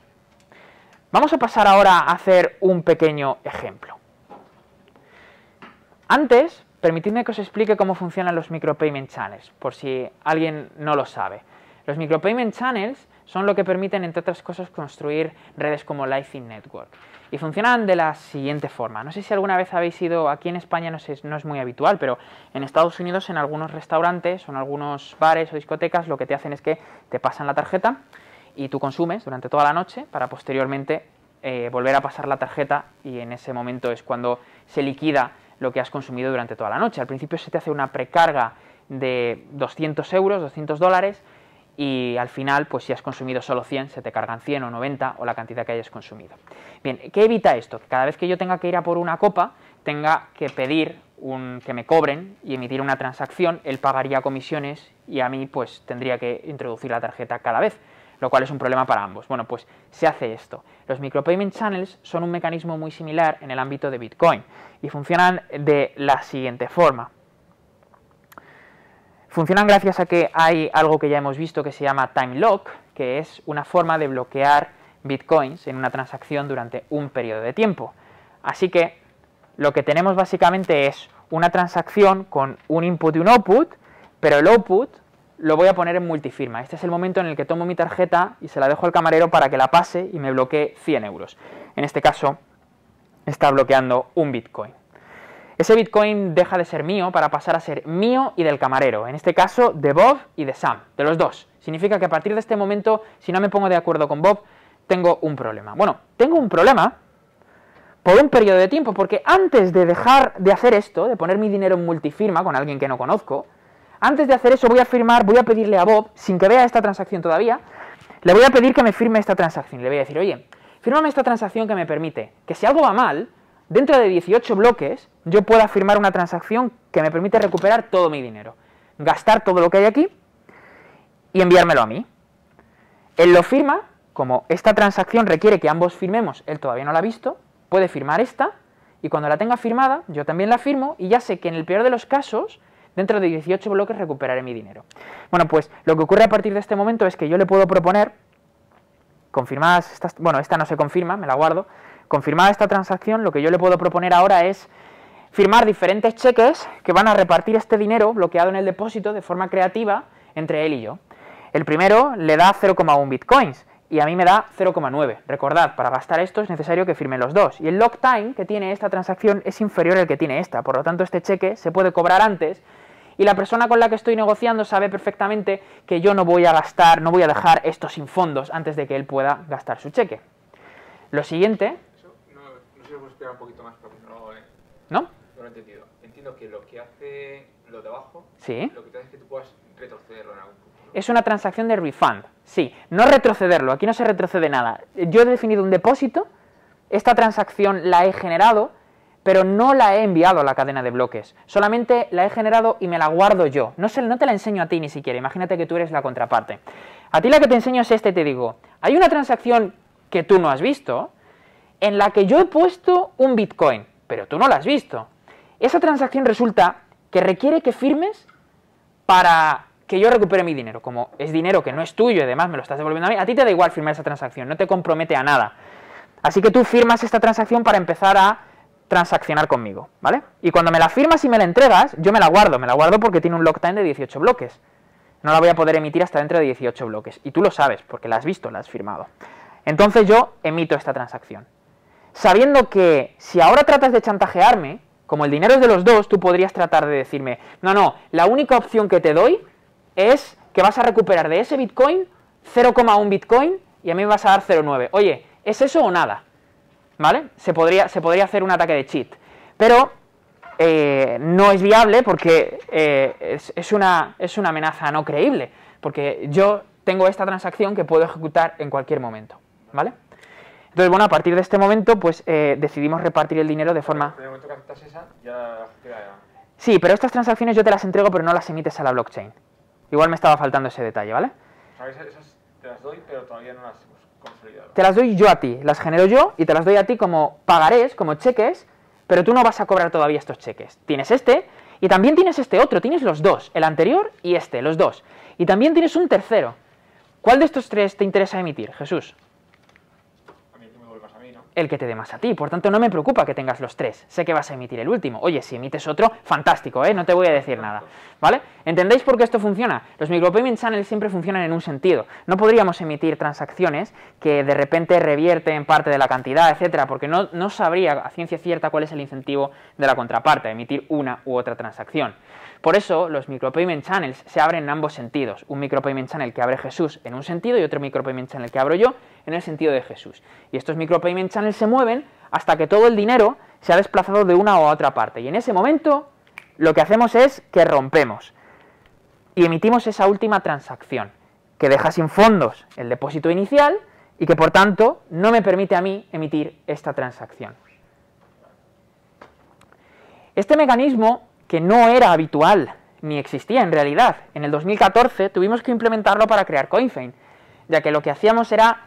Vamos a pasar ahora a hacer un pequeño ejemplo. Antes, permitidme que os explique cómo funcionan los micropayment channels, por si alguien no lo sabe. Los micropayment channels son lo que permiten, entre otras cosas, construir redes como Lightning Network. Y funcionan de la siguiente forma. No sé si alguna vez habéis ido, aquí en España no es muy habitual, pero en Estados Unidos en algunos restaurantes o en algunos bares o discotecas lo que te hacen es que te pasan la tarjeta y tú consumes durante toda la noche para posteriormente volver a pasar la tarjeta, y en ese momento es cuando se liquida lo que has consumido durante toda la noche. Al principio se te hace una precarga de 200 euros, 200 dólares, y al final, pues si has consumido solo 100, se te cargan 100 o 90 o la cantidad que hayas consumido. Bien, ¿qué evita esto? Que cada vez que yo tenga que ir a por una copa, tenga que pedir que me cobren y emitir una transacción, él pagaría comisiones y a mí pues tendría que introducir la tarjeta cada vez, lo cual es un problema para ambos. Bueno, pues se hace esto. Los micropayment channels son un mecanismo muy similar en el ámbito de Bitcoin y funcionan de la siguiente forma. Funcionan gracias a que hay algo que ya hemos visto que se llama time lock, que es una forma de bloquear bitcoins en una transacción durante un periodo de tiempo. Así que lo que tenemos básicamente es una transacción con un input y un output, pero el output lo voy a poner en multifirma. Este es el momento en el que tomo mi tarjeta y se la dejo al camarero para que la pase y me bloquee 100 euros. En este caso está bloqueando un bitcoin. Ese bitcoin deja de ser mío para pasar a ser mío y del camarero, en este caso de Bob y de Sam, de los dos. Significa que a partir de este momento, si no me pongo de acuerdo con Bob, tengo un problema. Bueno, tengo un problema por un periodo de tiempo, porque antes de dejar de hacer esto, de poner mi dinero en multifirma con alguien que no conozco, antes de hacer eso voy a pedirle a Bob, sin que vea esta transacción todavía, le voy a pedir que me firme esta transacción. Le voy a decir, oye, fírmame esta transacción que me permite que si algo va mal, dentro de 18 bloques, yo pueda firmar una transacción que me permite recuperar todo mi dinero, gastar todo lo que hay aquí y enviármelo a mí. Él lo firma, como esta transacción requiere que ambos firmemos, él todavía no la ha visto, puede firmar esta, y cuando la tenga firmada, yo también la firmo, y ya sé que en el peor de los casos, dentro de 18 bloques recuperaré mi dinero. Bueno, pues lo que ocurre a partir de este momento es que yo le puedo proponer, confirmadas estas, bueno, esta no se confirma, me la guardo, confirmada esta transacción, lo que yo le puedo proponer ahora es firmar diferentes cheques que van a repartir este dinero bloqueado en el depósito de forma creativa entre él y yo. El primero le da 0,1 bitcoins y a mí me da 0,9. Recordad, para gastar esto es necesario que firmen los dos. Y el lock time que tiene esta transacción es inferior al que tiene esta. Por lo tanto, este cheque se puede cobrar antes y la persona con la que estoy negociando sabe perfectamente que yo no voy a gastar, no voy a dejar esto sin fondos antes de que él pueda gastar su cheque. Lo siguiente... No sé si os puedo explicar un poquito más porque ¿No? no lo he entendido. Entiendo que lo que hace lo de abajo, Sí. lo que te hace es que tú puedas retrocederlo en algún punto, ¿no? Es una transacción de refund, sí, no retrocederlo, aquí no se retrocede nada. Yo he definido un depósito, esta transacción la he generado, pero no la he enviado a la cadena de bloques, solamente la he generado y me la guardo yo. No te la enseño a ti ni siquiera, imagínate que tú eres la contraparte. A ti la que te enseño es esta y te digo, hay una transacción que tú no has visto, en la que yo he puesto un bitcoin, pero tú no la has visto. Esa transacción resulta que requiere que firmes para que yo recupere mi dinero. Como es dinero que no es tuyo y además me lo estás devolviendo a mí, a ti te da igual firmar esa transacción, no te compromete a nada. Así que tú firmas esta transacción para empezar a transaccionar conmigo, ¿vale? Y cuando me la firmas y me la entregas, yo me la guardo porque tiene un lock time de 18 bloques. No la voy a poder emitir hasta dentro de 18 bloques. Y tú lo sabes, porque la has visto, la has firmado. Entonces yo emito esta transacción. Sabiendo que si ahora tratas de chantajearme, como el dinero es de los dos, tú podrías tratar de decirme, no, la única opción que te doy es que vas a recuperar de ese bitcoin 0,1 bitcoin y a mí me vas a dar 0,9. Oye, ¿es eso o nada? ¿Vale? Se podría hacer un ataque de cheat. Pero no es viable porque es una amenaza no creíble. Porque yo tengo esta transacción que puedo ejecutar en cualquier momento. ¿Vale? Entonces, bueno, a partir de este momento, pues decidimos repartir el dinero de forma... En el momento que aceptas esa, ya queda... Sí, pero estas transacciones yo te las entrego, pero no las emites a la blockchain. Igual me estaba faltando ese detalle, ¿vale? O sea, esas te las doy, pero todavía no las hemos consolidado. Te las doy yo a ti, las genero yo y te las doy a ti como pagarés, como cheques, pero tú no vas a cobrar todavía estos cheques. Tienes este y también tienes este otro, tienes los dos, el anterior y este, los dos. Y también tienes un tercero. ¿Cuál de estos tres te interesa emitir, Jesús? A mí que me vuelvas a mí, ¿no? el que te dé más a ti. Por tanto, no me preocupa que tengas los 3. Sé que vas a emitir el último. Oye, si emites otro, fantástico, no te voy a decir nada. ¿Vale? ¿Entendéis por qué esto funciona? Los micropayment channels siempre funcionan en un sentido. No podríamos emitir transacciones que de repente revierten parte de la cantidad, etcétera, porque no sabría a ciencia cierta cuál es el incentivo de la contraparte, a emitir una u otra transacción. Por eso, los micropayment channels se abren en ambos sentidos. Un micropayment channel que abre Jesús en un sentido y otro micropayment channel que abro yo en el sentido de Jesús. Y estos micropayment channels se mueven hasta que todo el dinero se ha desplazado de una u otra parte. Y en ese momento, lo que hacemos es que rompemos y emitimos esa última transacción, que deja sin fondos el depósito inicial y que, por tanto, no me permite a mí emitir esta transacción. Este mecanismo, que no era habitual ni existía en realidad, en el 2014 tuvimos que implementarlo para crear CoinFein, ya que lo que hacíamos era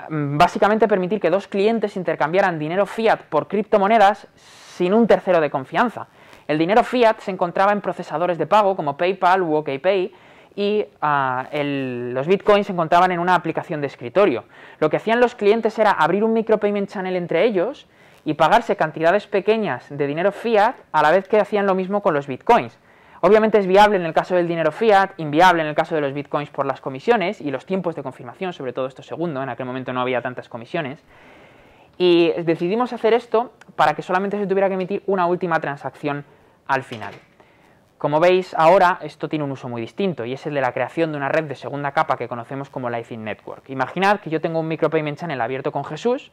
básicamente permitir que dos clientes intercambiaran dinero fiat por criptomonedas sin un tercero de confianza. El dinero fiat se encontraba en procesadores de pago como PayPal u OkPay y los bitcoins se encontraban en una aplicación de escritorio. Lo que hacían los clientes era abrir un micropayment channel entre ellos y pagarse cantidades pequeñas de dinero fiat a la vez que hacían lo mismo con los bitcoins. Obviamente es viable en el caso del dinero fiat, inviable en el caso de los bitcoins por las comisiones y los tiempos de confirmación, sobre todo esto segundo, en aquel momento no había tantas comisiones. Y decidimos hacer esto para que solamente se tuviera que emitir una última transacción al final. Como veis ahora, esto tiene un uso muy distinto y es el de la creación de una red de segunda capa que conocemos como Lightning Network. Imaginad que yo tengo un micropayment channel abierto con Jesús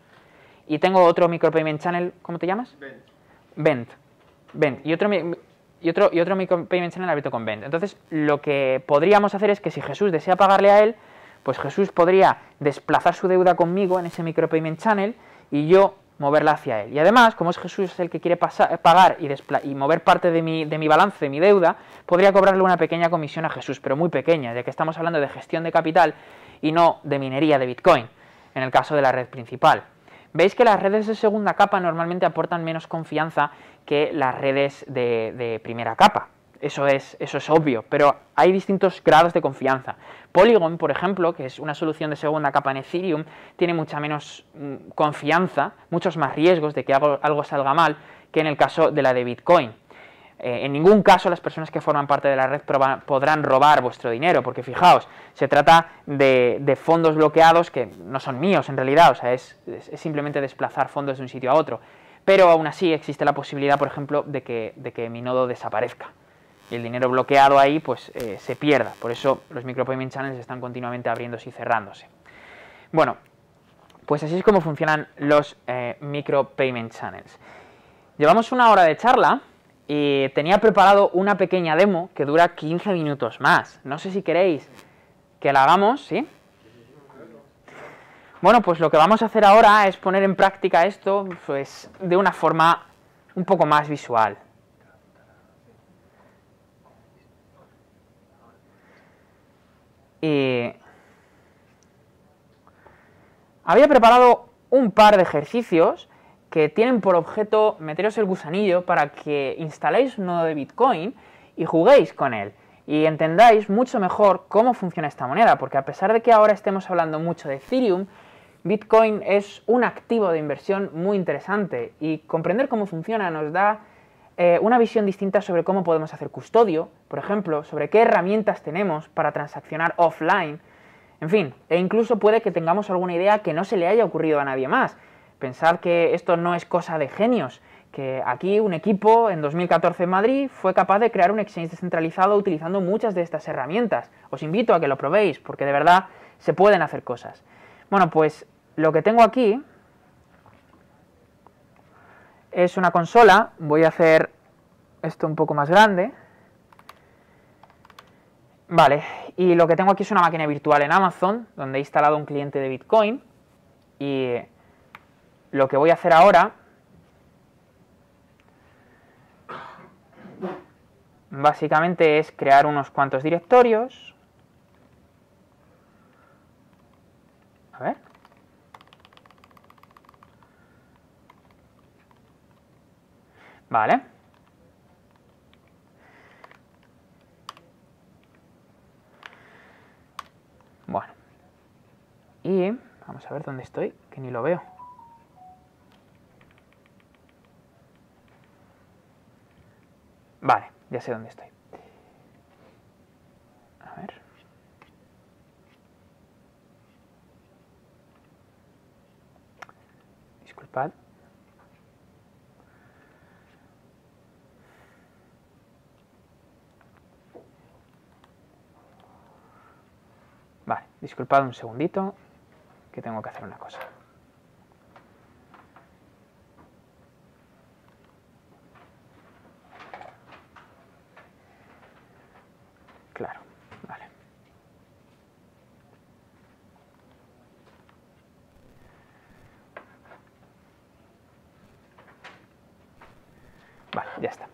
y tengo otro micropayment channel, ¿cómo te llamas? Bent. Y otro micropayment channel abierto con Bent. Entonces, lo que podríamos hacer es que si Jesús desea pagarle a él, pues Jesús podría desplazar su deuda conmigo en ese micropayment channel y yo moverla hacia él. Y además, como es Jesús el que quiere pagar y mover parte de mi balance, de mi deuda, podría cobrarle una pequeña comisión a Jesús, pero muy pequeña, ya que estamos hablando de gestión de capital y no de minería de Bitcoin, en el caso de la red principal. Veis que las redes de segunda capa normalmente aportan menos confianza que las redes de primera capa. Eso es obvio, pero hay distintos grados de confianza. Polygon, por ejemplo, que es una solución de segunda capa en Ethereum, tiene mucha menos confianza, muchos más riesgos de que algo salga mal que en el caso de la de Bitcoin. En ningún caso las personas que forman parte de la red podrán robar vuestro dinero, porque fijaos, se trata de fondos bloqueados que no son míos en realidad, o sea, es simplemente desplazar fondos de un sitio a otro. Pero aún así existe la posibilidad, por ejemplo, de que mi nodo desaparezca. Y el dinero bloqueado ahí pues se pierda. Por eso los micropayment channels están continuamente abriéndose y cerrándose. Bueno, pues así es como funcionan los micropayment channels. Llevamos una hora de charla y tenía preparado una pequeña demo que dura 15 minutos más. No sé si queréis que la hagamos, ¿sí? Bueno, pues lo que vamos a hacer ahora es poner en práctica esto pues, de una forma un poco más visual. Y había preparado un par de ejercicios que tienen por objeto meteros el gusanillo para que instaléis un nodo de Bitcoin y juguéis con él y entendáis mucho mejor cómo funciona esta moneda, porque a pesar de que ahora estemos hablando mucho de Ethereum, Bitcoin es un activo de inversión muy interesante y comprender cómo funciona nos da una visión distinta sobre cómo podemos hacer custodio, por ejemplo, sobre qué herramientas tenemos para transaccionar offline, en fin, e incluso puede que tengamos alguna idea que no se le haya ocurrido a nadie más. Pensad que esto no es cosa de genios, que aquí un equipo en 2014 en Madrid fue capaz de crear un exchange descentralizado utilizando muchas de estas herramientas. Os invito a que lo probéis, porque de verdad se pueden hacer cosas. Bueno, pues lo que tengo aquí es una consola. Voy a hacer esto un poco más grande. Vale, y lo que tengo aquí es una máquina virtual en Amazon, donde he instalado un cliente de Bitcoin. Y lo que voy a hacer ahora básicamente es crear unos cuantos directorios. A ver. Vale. Bueno. Y vamos a ver dónde estoy, que ni lo veo. Vale, ya sé dónde estoy. A ver. Disculpad. Vale, disculpad un segundito, que tengo que hacer una cosa. Claro, vale. Vale, ya está.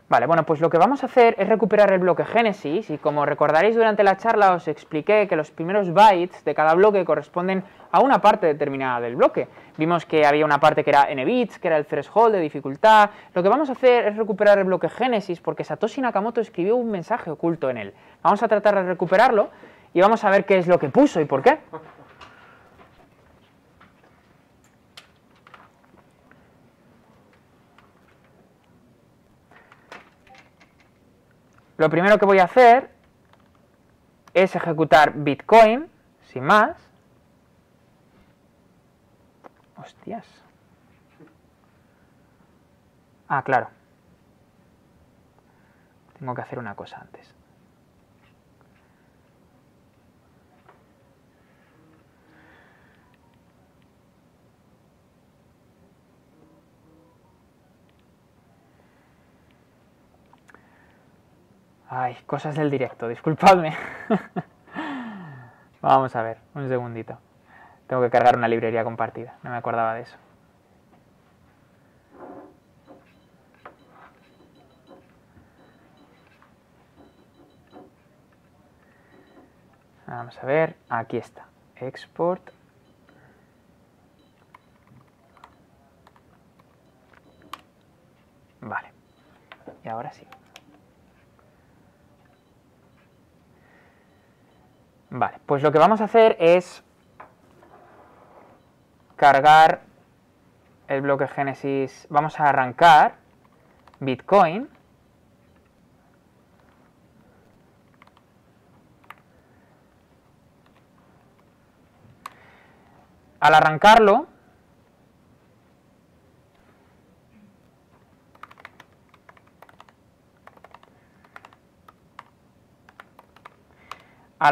Vale, bueno, pues lo que vamos a hacer es recuperar el bloque Génesis, y como recordaréis durante la charla os expliqué que los primeros bytes de cada bloque corresponden a una parte determinada del bloque. Vimos que había una parte que era n bits, que era el threshold de dificultad. Lo que vamos a hacer es recuperar el bloque Génesis porque Satoshi Nakamoto escribió un mensaje oculto en él. Vamos a tratar de recuperarlo y vamos a ver qué es lo que puso y por qué. Lo primero que voy a hacer es ejecutar Bitcoin, sin más. Hostias. Ah, claro. Tengo que hacer una cosa antes. Ay, cosas del directo, disculpadme. Vamos a ver, un segundito. Tengo que cargar una librería compartida, no me acordaba de eso. Vamos a ver, aquí está. Export. Vale, y ahora sí. Vale, pues lo que vamos a hacer es cargar el bloque Génesis. Vamos a arrancar Bitcoin. Al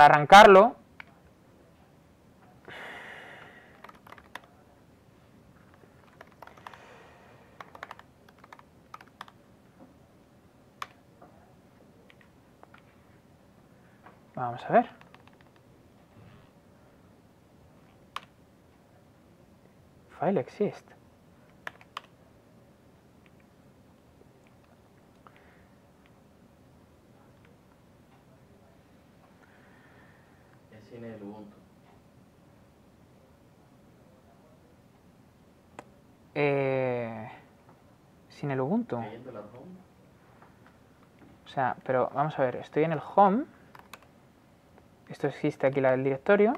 arrancarlo, vamos a ver. File exist. Es sin el Ubuntu. Sin el Ubuntu. Leyendo la home. O sea, pero vamos a ver, estoy en el home. Esto existe aquí el directorio.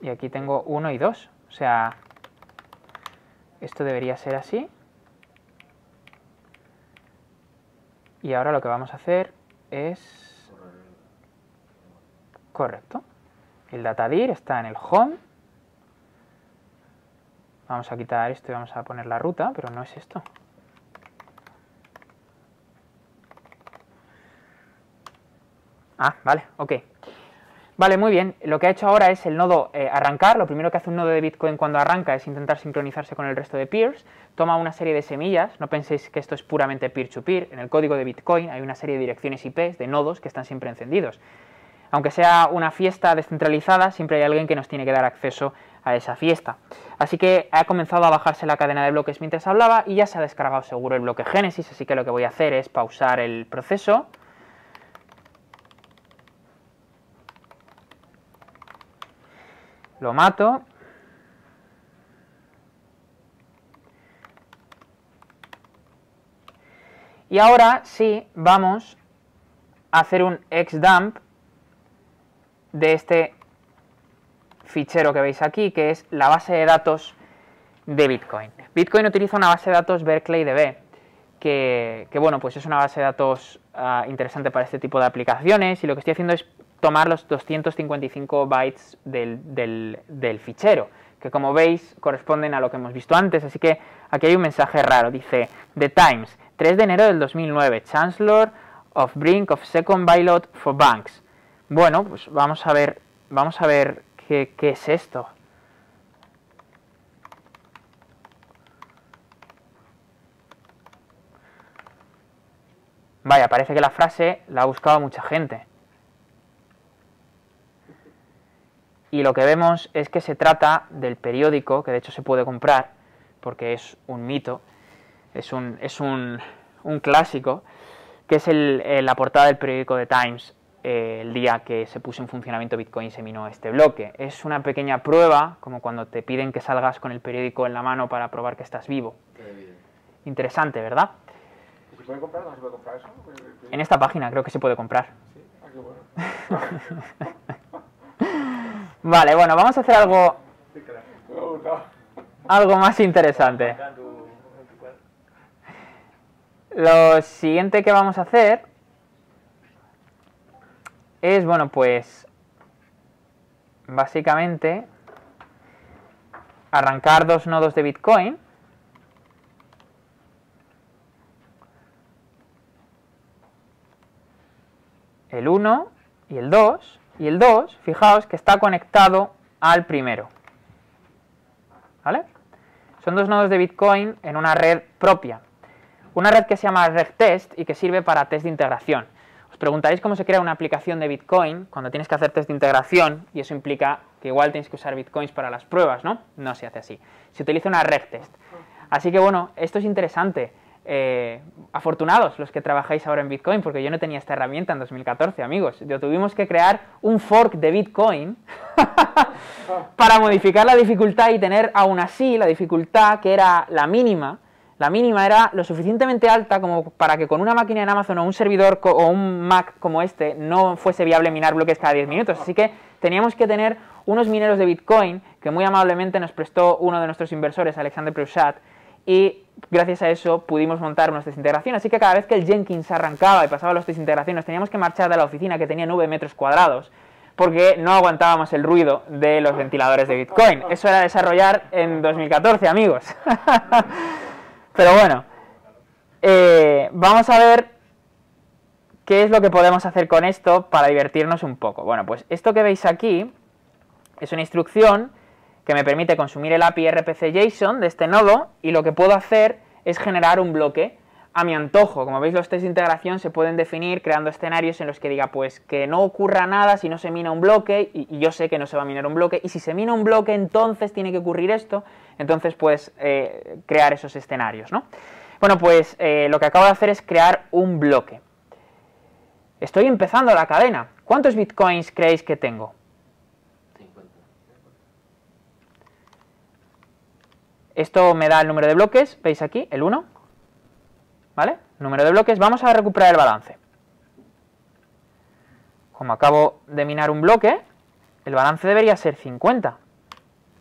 Y aquí tengo 1 y 2. O sea, esto debería ser así. Y ahora lo que vamos a hacer es... Correcto. El datadir está en el home. Vamos a quitar esto y vamos a poner la ruta, pero no es esto. Ah, vale, ok. Vale, muy bien. Lo que ha hecho ahora es el nodo arrancar. Lo primero que hace un nodo de Bitcoin cuando arranca es intentar sincronizarse con el resto de peers. Toma una serie de semillas. No penséis que esto es puramente peer-to-peer. En el código de Bitcoin hay una serie de direcciones IP de nodos que están siempre encendidos. Aunque sea una fiesta descentralizada, siempre hay alguien que nos tiene que dar acceso a esa fiesta. Así que ha comenzado a bajarse la cadena de bloques mientras hablaba y ya se ha descargado seguro el bloque Génesis. Así que lo que voy a hacer es pausar el proceso. Lo mato. Y ahora sí vamos a hacer un xdump de este fichero que veis aquí, que es la base de datos de Bitcoin. Bitcoin utiliza una base de datos BerkeleyDB, que bueno, pues es una base de datos interesante para este tipo de aplicaciones, y lo que estoy haciendo es tomar los 255 bytes del fichero, que como veis corresponden a lo que hemos visto antes, así que aquí hay un mensaje raro, dice The Times, 3 de enero del 2009, Chancellor of Brink of Second Bailout for Banks. Bueno, pues vamos a ver qué es esto. Vaya, parece que la frase la ha buscado mucha gente. Y lo que vemos es que se trata del periódico, que de hecho se puede comprar, porque es un mito, es un clásico, que es la portada del periódico The Times, el día que se puso en funcionamiento Bitcoin y se minó este bloque. Es una pequeña prueba, como cuando te piden que salgas con el periódico en la mano para probar que estás vivo. Interesante, ¿verdad? ¿Se puede comprar o no se puede comprar eso? En esta página creo que se puede comprar. Sí, qué bueno. Vale, bueno, vamos a hacer algo más interesante. Lo siguiente que vamos a hacer es, bueno, pues básicamente arrancar dos nodos de Bitcoin. El 1 y el 2. Y el 2, fijaos que está conectado al primero. ¿Vale? Son dos nodos de Bitcoin en una red propia. Una red que se llama RegTest y que sirve para test de integración. Os preguntaréis cómo se crea una aplicación de Bitcoin cuando tienes que hacer test de integración, y eso implica que igual tienes que usar Bitcoins para las pruebas, ¿no? No se hace así. Se utiliza una RegTest. Así que bueno, esto es interesante. Afortunados los que trabajáis ahora en Bitcoin, porque yo no tenía esta herramienta en 2014, amigos. Yo tuvimos que crear un fork de Bitcoin para modificar la dificultad y tener aún así la dificultad que era la mínima. La mínima era lo suficientemente alta como para que con una máquina en Amazon o un servidor o un Mac como este no fuese viable minar bloques cada 10 minutos. Así que teníamos que tener unos mineros de Bitcoin que muy amablemente nos prestó uno de nuestros inversores, Alexander Preusat, y gracias a eso pudimos montar unas desintegraciones. Así que cada vez que el Jenkins arrancaba y pasaba las desintegraciones teníamos que marchar de la oficina, que tenía 9 metros cuadrados, porque no aguantábamos el ruido de los ventiladores de Bitcoin. Eso era desarrollar en 2014, amigos. Pero bueno, vamos a ver qué es lo que podemos hacer con esto para divertirnos un poco. Bueno, pues esto que veis aquí es una instrucción que me permite consumir el API RPC-JSON de este nodo, y lo que puedo hacer es generar un bloque a mi antojo. Como veis, los test de integración se pueden definir creando escenarios en los que diga pues que no ocurra nada si no se mina un bloque, y yo sé que no se va a minar un bloque, y si se mina un bloque entonces tiene que ocurrir esto. Entonces puedes crear esos escenarios, ¿no? Bueno, pues lo que acabo de hacer es crear un bloque. Estoy empezando la cadena. ¿Cuántos bitcoins creéis que tengo? Esto me da el número de bloques, veis aquí, el 1, ¿vale? Número de bloques. Vamos a recuperar el balance. Como acabo de minar un bloque, el balance debería ser 50.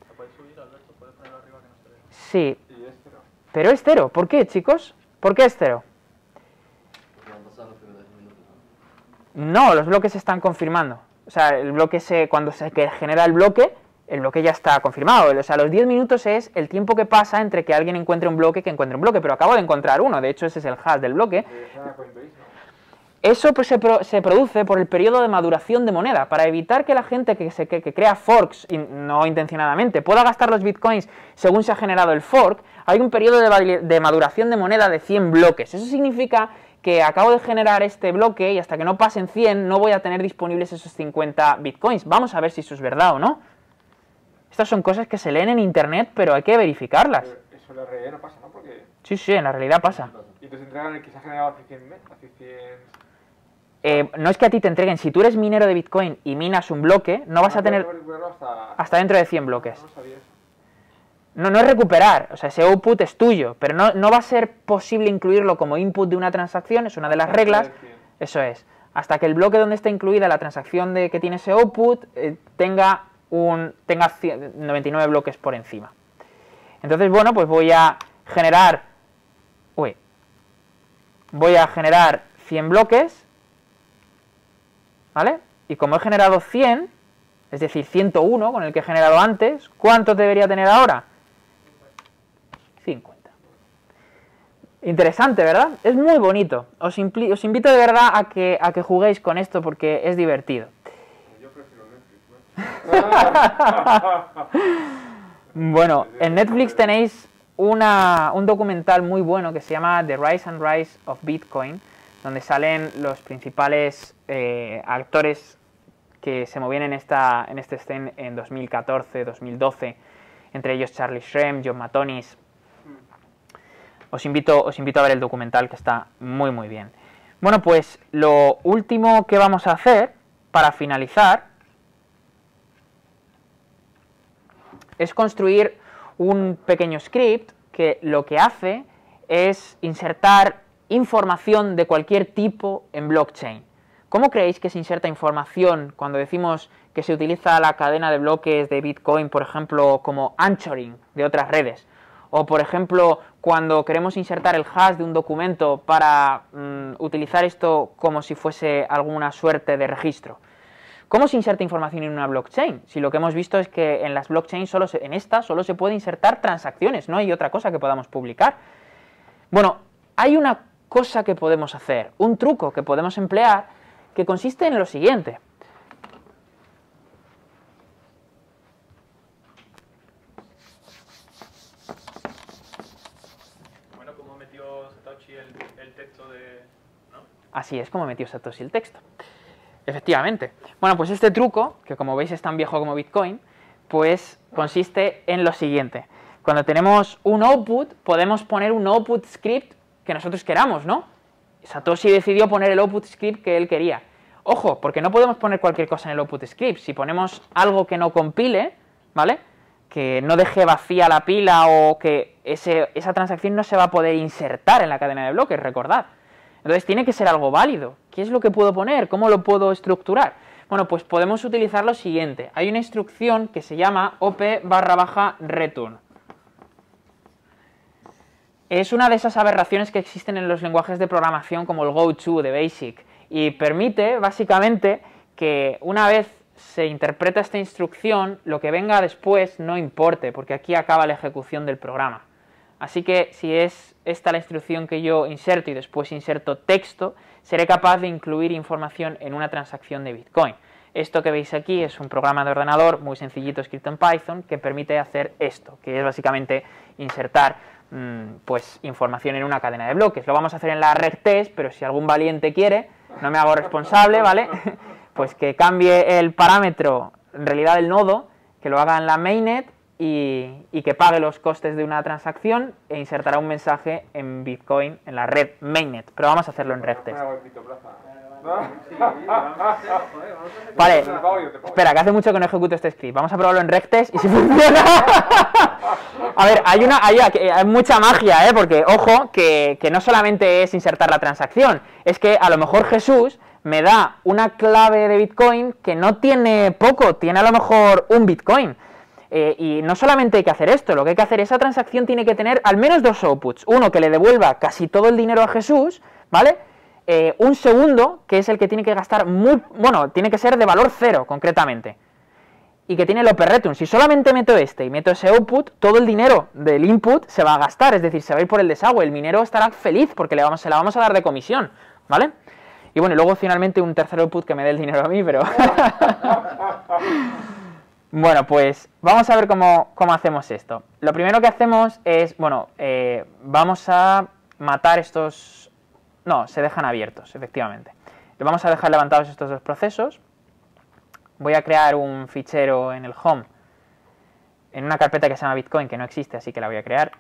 ¿Se puede subir, Alberto? ¿Puedes ponerlo arriba que no se vea? Sí, Y es cero. pero es 0. ¿Por qué, chicos? ¿Por qué es 0? Porque han pasado los primeros 10 minutos, ¿no? No, los bloques se están confirmando. O sea, el bloque cuando se genera el bloque ya está confirmado. O sea, los 10 minutos es el tiempo que pasa entre que alguien encuentre un bloque pero acabo de encontrar uno. De hecho, ese es el hash del bloque. Eso pues, se produce por el periodo de maduración de moneda, para evitar que la gente que crea forks, no intencionadamente, pueda gastar los bitcoins según se ha generado el fork. Hay un periodo de maduración de moneda de 100 bloques. Eso significa que acabo de generar este bloque y hasta que no pasen 100 no voy a tener disponibles esos 50 bitcoins. Vamos a ver si eso es verdad o no. Estas son cosas que se leen en internet, pero hay que verificarlas. Pero eso en la realidad no pasa, ¿no? Porque... Sí, en la realidad pasa. Y entonces entregan el que se ha generado hace 100... No es que a ti te entreguen, si tú eres minero de Bitcoin y minas un bloque, no vas a tener hasta dentro de 100 bloques. No sabía eso. No es recuperar, o sea, ese output es tuyo, pero no va a ser posible incluirlo como input de una transacción, es una de las reglas, eso es, hasta que el bloque donde está incluida la transacción que tiene ese output tenga 99 bloques por encima. Entonces, bueno, pues voy a generar 100 bloques, ¿vale? Y como he generado 100, es decir, 101 con el que he generado antes, ¿cuántos debería tener ahora? 50. Interesante, ¿verdad? Es muy bonito. Os invito de verdad a que juguéis con esto porque es divertido. Yo prefiero Netflix, ¿no? Bueno, en Netflix tenéis un documental muy bueno que se llama The Rise and Rise of Bitcoin, donde salen los principales actores que se movían en este scene en 2014, 2012, entre ellos Charlie Shrem, John Matonis. Os invito a ver el documental, que está muy muy bien. Bueno, pues lo último que vamos a hacer para finalizar es construir un pequeño script que lo que hace es insertar información de cualquier tipo en blockchain. ¿Cómo creéis que se inserta información cuando decimos que se utiliza la cadena de bloques de Bitcoin, por ejemplo, como anchoring de otras redes? O, por ejemplo, cuando queremos insertar el hash de un documento para utilizar esto como si fuese alguna suerte de registro. ¿Cómo se inserta información en una blockchain? Si lo que hemos visto es que en las blockchains solo se puede insertar transacciones, no hay otra cosa que podamos publicar. Bueno, hay una cosa que podemos hacer, un truco que podemos emplear, que consiste en lo siguiente. Bueno, ¿cómo metió Satoshi el texto de...? ¿No? Así es como metió Satoshi el texto. Efectivamente. Bueno, pues este truco, que como veis es tan viejo como Bitcoin, pues consiste en lo siguiente. Cuando tenemos un output, podemos poner un output script que nosotros queramos, ¿no? Satoshi decidió poner el output script que él quería. Ojo, porque no podemos poner cualquier cosa en el output script. Si ponemos algo que no compile, ¿vale?, que no deje vacía la pila o que esa transacción no se va a poder insertar en la cadena de bloques, recordad. Entonces tiene que ser algo válido. ¿Qué es lo que puedo poner? ¿Cómo lo puedo estructurar? Bueno, pues podemos utilizar lo siguiente. Hay una instrucción que se llama op_return. Es una de esas aberraciones que existen en los lenguajes de programación como el GoTo de BASIC y permite básicamente que una vez se interpreta esta instrucción, lo que venga después no importe, porque aquí acaba la ejecución del programa. Así que si es esta la instrucción que yo inserto y después inserto texto, seré capaz de incluir información en una transacción de Bitcoin. Esto que veis aquí es un programa de ordenador muy sencillito escrito en Python que permite hacer esto, que es básicamente insertar pues información en una cadena de bloques. Lo vamos a hacer en la regtest, pero si algún valiente quiere, no me hago responsable, ¿vale? Pues que cambie el parámetro, en realidad el nodo, que lo haga en la mainnet y que pague los costes de una transacción e insertará un mensaje en Bitcoin en la red mainnet. Pero vamos a hacerlo en regtest. Vale, espera, que hace mucho que no ejecuto este script. Vamos a probarlo en regtest y si funciona. A ver, hay mucha magia, porque ojo, que no solamente es insertar la transacción, es que a lo mejor Jesús me da una clave de Bitcoin que no tiene poco, tiene a lo mejor un Bitcoin. Y no solamente hay que hacer esto, lo que hay que hacer, esa transacción tiene que tener al menos dos outputs. Uno que le devuelva casi todo el dinero a Jesús, ¿vale? Un segundo, que es el que tiene que gastar tiene que ser de valor 0, concretamente. Y que tiene el op_return. Si solamente meto este y meto ese output, todo el dinero del input se va a gastar, es decir, se va a ir por el desagüe. El minero estará feliz porque se la vamos a dar de comisión, ¿vale? Y bueno, y luego finalmente un tercer output que me dé el dinero a mí, pero... Bueno, pues vamos a ver cómo hacemos esto. Lo primero que hacemos es, vamos a matar estos... No, se dejan abiertos, efectivamente. Vamos a dejar levantados estos dos procesos. Voy a crear un fichero en el home, en una carpeta que se llama Bitcoin, que no existe, así que la voy a crear.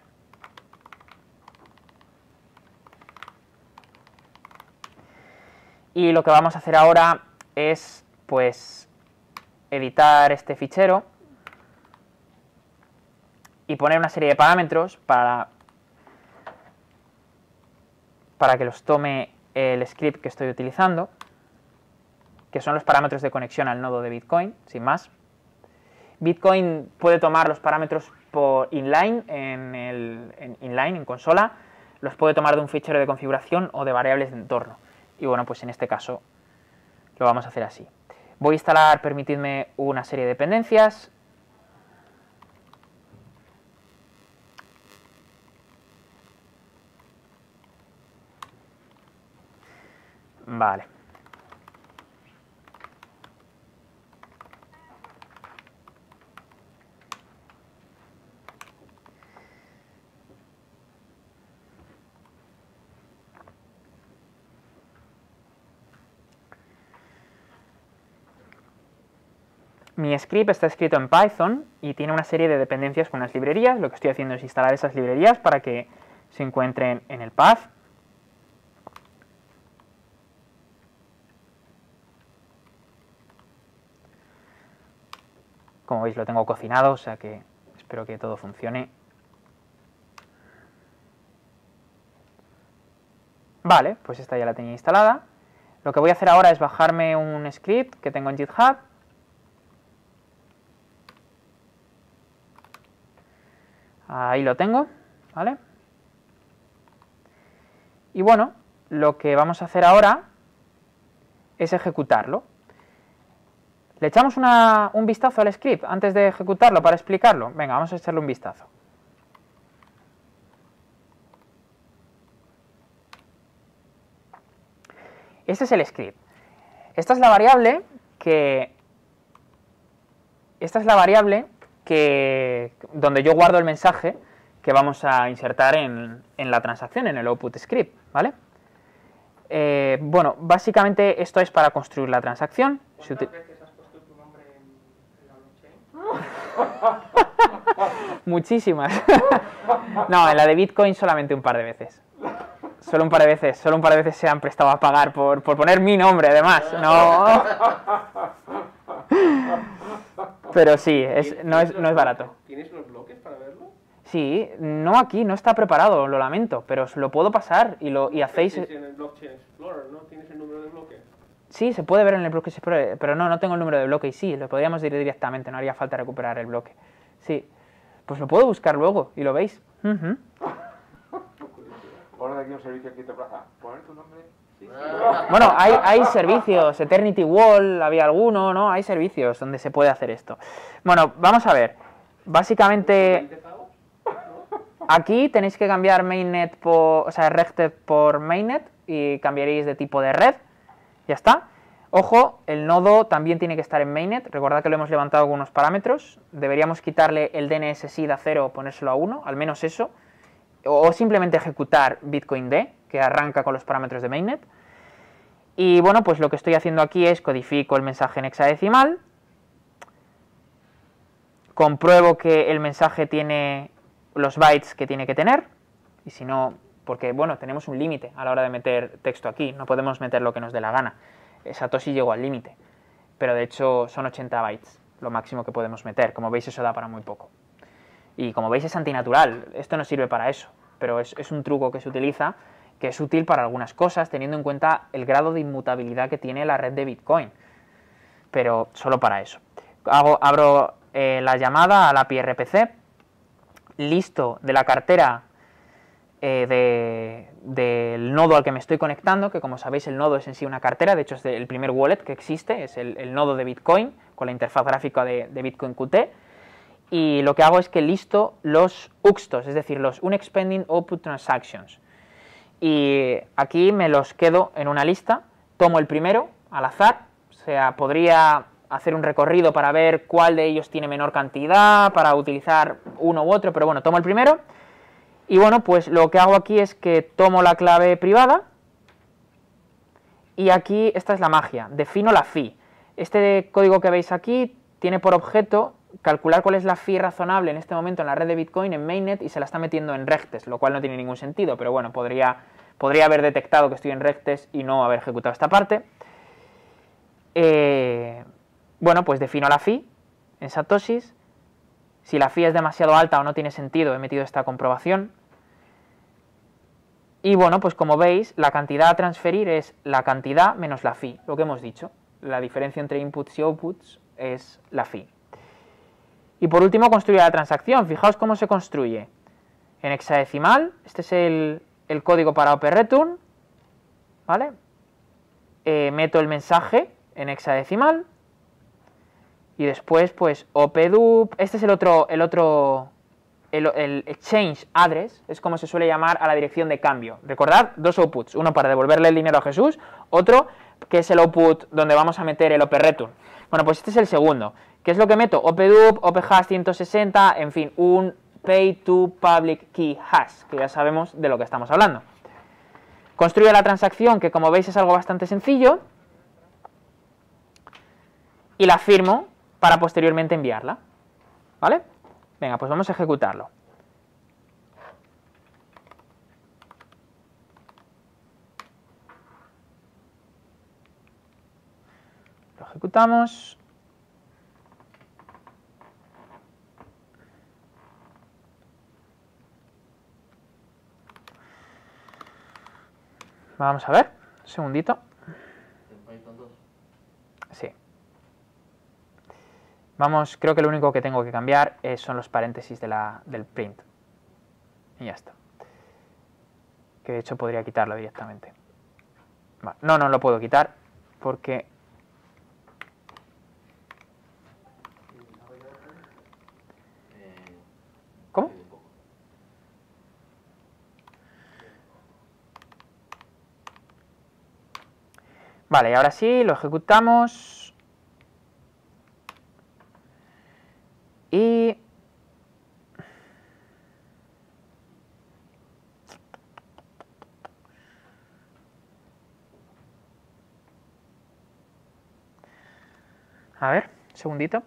Y lo que vamos a hacer ahora es, pues, editar este fichero y poner una serie de parámetros para que los tome el script que estoy utilizando, que son los parámetros de conexión al nodo de Bitcoin, sin más. Bitcoin puede tomar los parámetros por inline en consola, los puede tomar de un fichero de configuración o de variables de entorno. Y bueno, pues en este caso lo vamos a hacer así. Voy a instalar, permitidme, una serie de dependencias. Vale. Mi script está escrito en Python y tiene una serie de dependencias con unas librerías. Lo que estoy haciendo es instalar esas librerías para que se encuentren en el path. Como veis, lo tengo cocinado, o sea que espero que todo funcione. Vale, pues esta ya la tenía instalada. Lo que voy a hacer ahora es bajarme un script que tengo en GitHub. Ahí lo tengo, ¿vale? Y bueno, lo que vamos a hacer ahora es ejecutarlo. ¿Le echamos un vistazo al script antes de ejecutarlo para explicarlo? Venga, vamos a echarle un vistazo. Este es el script. Esta es la variable donde yo guardo el mensaje que vamos a insertar en la transacción, en el output script, ¿vale? Bueno, básicamente esto es para construir la transacción. ¿Cuántas veces has puesto tu nombre en la blockchain? Muchísimas. No, en la de Bitcoin solamente un par de veces. Solo un par de veces se han prestado a pagar por poner mi nombre, además. No. Pero sí, no es barato. ¿Tienes los bloques para verlo? Sí, no aquí, no está preparado, lo lamento, pero os lo puedo pasar y hacéis... En el Blockchain Explorer, ¿no? ¿Tienes el número de bloque? Sí, se puede ver en el Blockchain Explorer, pero no tengo el número de bloque y sí, lo podríamos ir directamente, no haría falta recuperar el bloque. Sí, pues lo puedo buscar luego y lo veis. Poner aquí un servicio en CryptoPlaza. ¿Poner tu nombre? Sí. Bueno, hay servicios, Eternity Wall, había alguno, ¿no? Hay servicios donde se puede hacer esto. Bueno, vamos a ver. Básicamente, aquí tenéis que cambiar mainnet regted por mainnet y cambiaréis de tipo de red. Ya está. Ojo, el nodo también tiene que estar en mainnet. Recordad que lo hemos levantado algunos parámetros. Deberíamos quitarle el DNS seed a 0, ponérselo a 1, al menos eso. O simplemente ejecutar bitcoind, que arranca con los parámetros de mainnet. Y bueno, pues lo que estoy haciendo aquí es codifico el mensaje en hexadecimal. Compruebo que el mensaje tiene los bytes que tiene que tener. Y si no, porque bueno, tenemos un límite a la hora de meter texto aquí. No podemos meter lo que nos dé la gana. Satoshi llegó al límite. Pero de hecho son 80 bytes, lo máximo que podemos meter. Como veis, eso da para muy poco. Y como veis es antinatural, esto no sirve para eso, pero es un truco que se utiliza, que es útil para algunas cosas, teniendo en cuenta el grado de inmutabilidad que tiene la red de Bitcoin, pero solo para eso. Abro la llamada al API RPC, listo de la cartera del nodo al que me estoy conectando, que como sabéis el nodo es en sí una cartera, de hecho es el primer wallet que existe, es el nodo de Bitcoin, con la interfaz gráfica de Bitcoin Qt. Y lo que hago es que listo los UXTOs, es decir, los Unexpanding Output Transactions. Y aquí me los quedo en una lista, tomo el primero al azar, o sea, podría hacer un recorrido para ver cuál de ellos tiene menor cantidad, para utilizar uno u otro, pero bueno, tomo el primero. Y bueno, pues lo que hago aquí es que tomo la clave privada y aquí esta es la magia, defino la fee. Este código que veis aquí tiene por objeto calcular cuál es la fee razonable en este momento en la red de Bitcoin en mainnet y se la está metiendo en regtest, lo cual no tiene ningún sentido, pero bueno, podría haber detectado que estoy en regtest y no haber ejecutado esta parte. Bueno, pues defino la fee en satoshis. Si la fee es demasiado alta o no tiene sentido, he metido esta comprobación. Y bueno, pues como veis, la cantidad a transferir es la cantidad menos la fee, lo que hemos dicho. La diferencia entre inputs y outputs es la fee. Y por último construye la transacción. Fijaos cómo se construye. En hexadecimal, este es el código para OpenReturn, ¿vale? Meto el mensaje en hexadecimal y después pues OPDUP, este es el exchange address, es como se suele llamar a la dirección de cambio. Recordad, dos outputs, uno para devolverle el dinero a Jesús, otro que es el output donde vamos a meter el OpenReturn. Bueno, pues este es el segundo. ¿Qué es lo que meto? OPDUP, OPHASH 160, en fin, un Pay to Public Key Hash, que ya sabemos de lo que estamos hablando. Construyo la transacción, que como veis es algo bastante sencillo, y la firmo para posteriormente enviarla, ¿vale? Venga, pues vamos a ejecutarlo. Lo ejecutamos. Vamos a ver, un segundito. Sí. Vamos, creo que lo único que tengo que cambiar son los paréntesis del print. Y ya está. Que de hecho podría quitarlo directamente. Vale. No lo puedo quitar porque... ¿Cómo? Vale, y ahora sí, lo ejecutamos. Y... A ver, un segundito.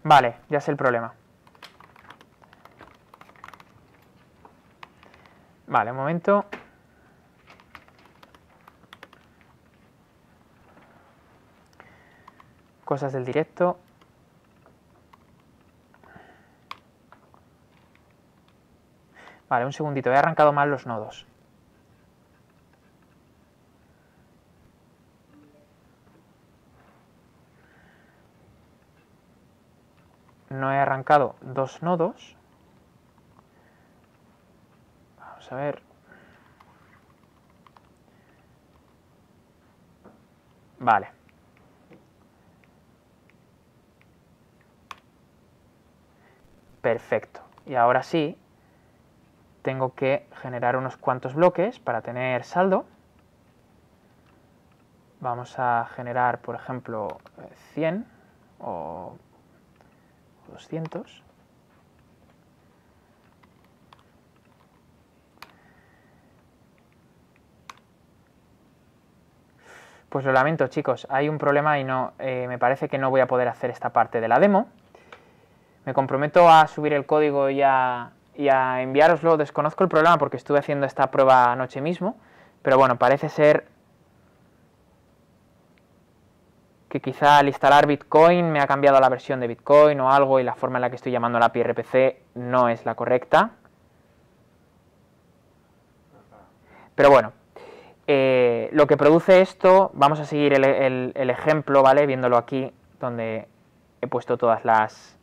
Vale, ya sé el problema. Vale, un momento. Cosas del directo. Vale, un segundito, he arrancado mal los nodos. No he arrancado dos nodos. Vamos a ver. Vale. Perfecto. Y ahora sí, tengo que generar unos cuantos bloques para tener saldo. Vamos a generar, por ejemplo, 100 o 200. Pues lo lamento, chicos, hay un problema y no me parece que no voy a poder hacer esta parte de la demo. Me comprometo a subir el código y a enviároslo. Desconozco el problema porque estuve haciendo esta prueba anoche mismo, pero bueno, parece ser que quizá al instalar Bitcoin me ha cambiado la versión de Bitcoin o algo y la forma en la que estoy llamando la API RPC no es la correcta. Pero bueno, lo que produce esto, vamos a seguir el ejemplo, ¿vale? Viéndolo aquí, donde he puesto todas las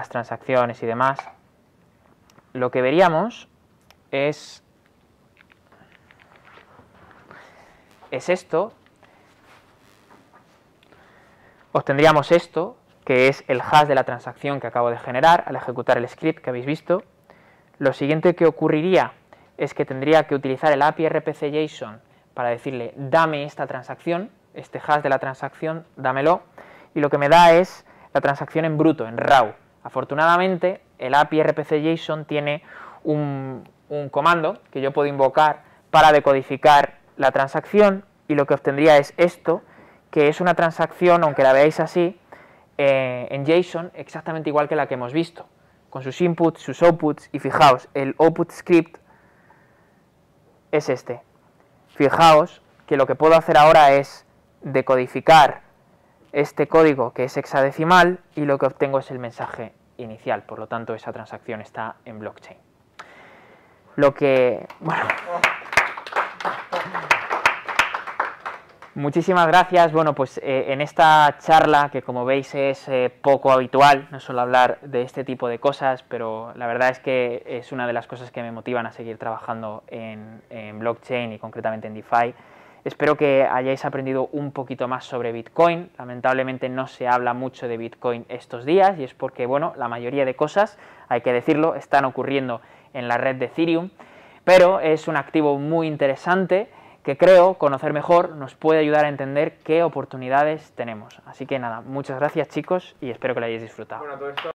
transacciones y demás. Lo que veríamos es esto. Obtendríamos esto, que es el hash de la transacción que acabo de generar al ejecutar el script que habéis visto. Lo siguiente que ocurriría es que tendría que utilizar el API RPC JSON para decirle, dame esta transacción, este hash de la transacción, dámelo, y lo que me da es la transacción en bruto, en raw. Afortunadamente, el API RPC JSON tiene un comando que yo puedo invocar para decodificar la transacción, y lo que obtendría es esto, que es una transacción, aunque la veáis así, en JSON, exactamente igual que la que hemos visto, con sus inputs, sus outputs, y fijaos, el output script es este. Fijaos que lo que puedo hacer ahora es decodificar este código que es hexadecimal y lo que obtengo es el mensaje inicial, por lo tanto esa transacción está en blockchain. Lo que, bueno, muchísimas gracias. Bueno, pues en esta charla, que como veis es poco habitual, no suelo hablar de este tipo de cosas, pero la verdad es que es una de las cosas que me motivan a seguir trabajando en blockchain y concretamente en DeFi. Espero que hayáis aprendido un poquito más sobre Bitcoin. Lamentablemente no se habla mucho de Bitcoin estos días y es porque, bueno, la mayoría de cosas, hay que decirlo, están ocurriendo en la red de Ethereum, pero es un activo muy interesante que creo conocer mejor nos puede ayudar a entender qué oportunidades tenemos. Así que nada, muchas gracias chicos y espero que lo hayáis disfrutado. Bueno, todo esto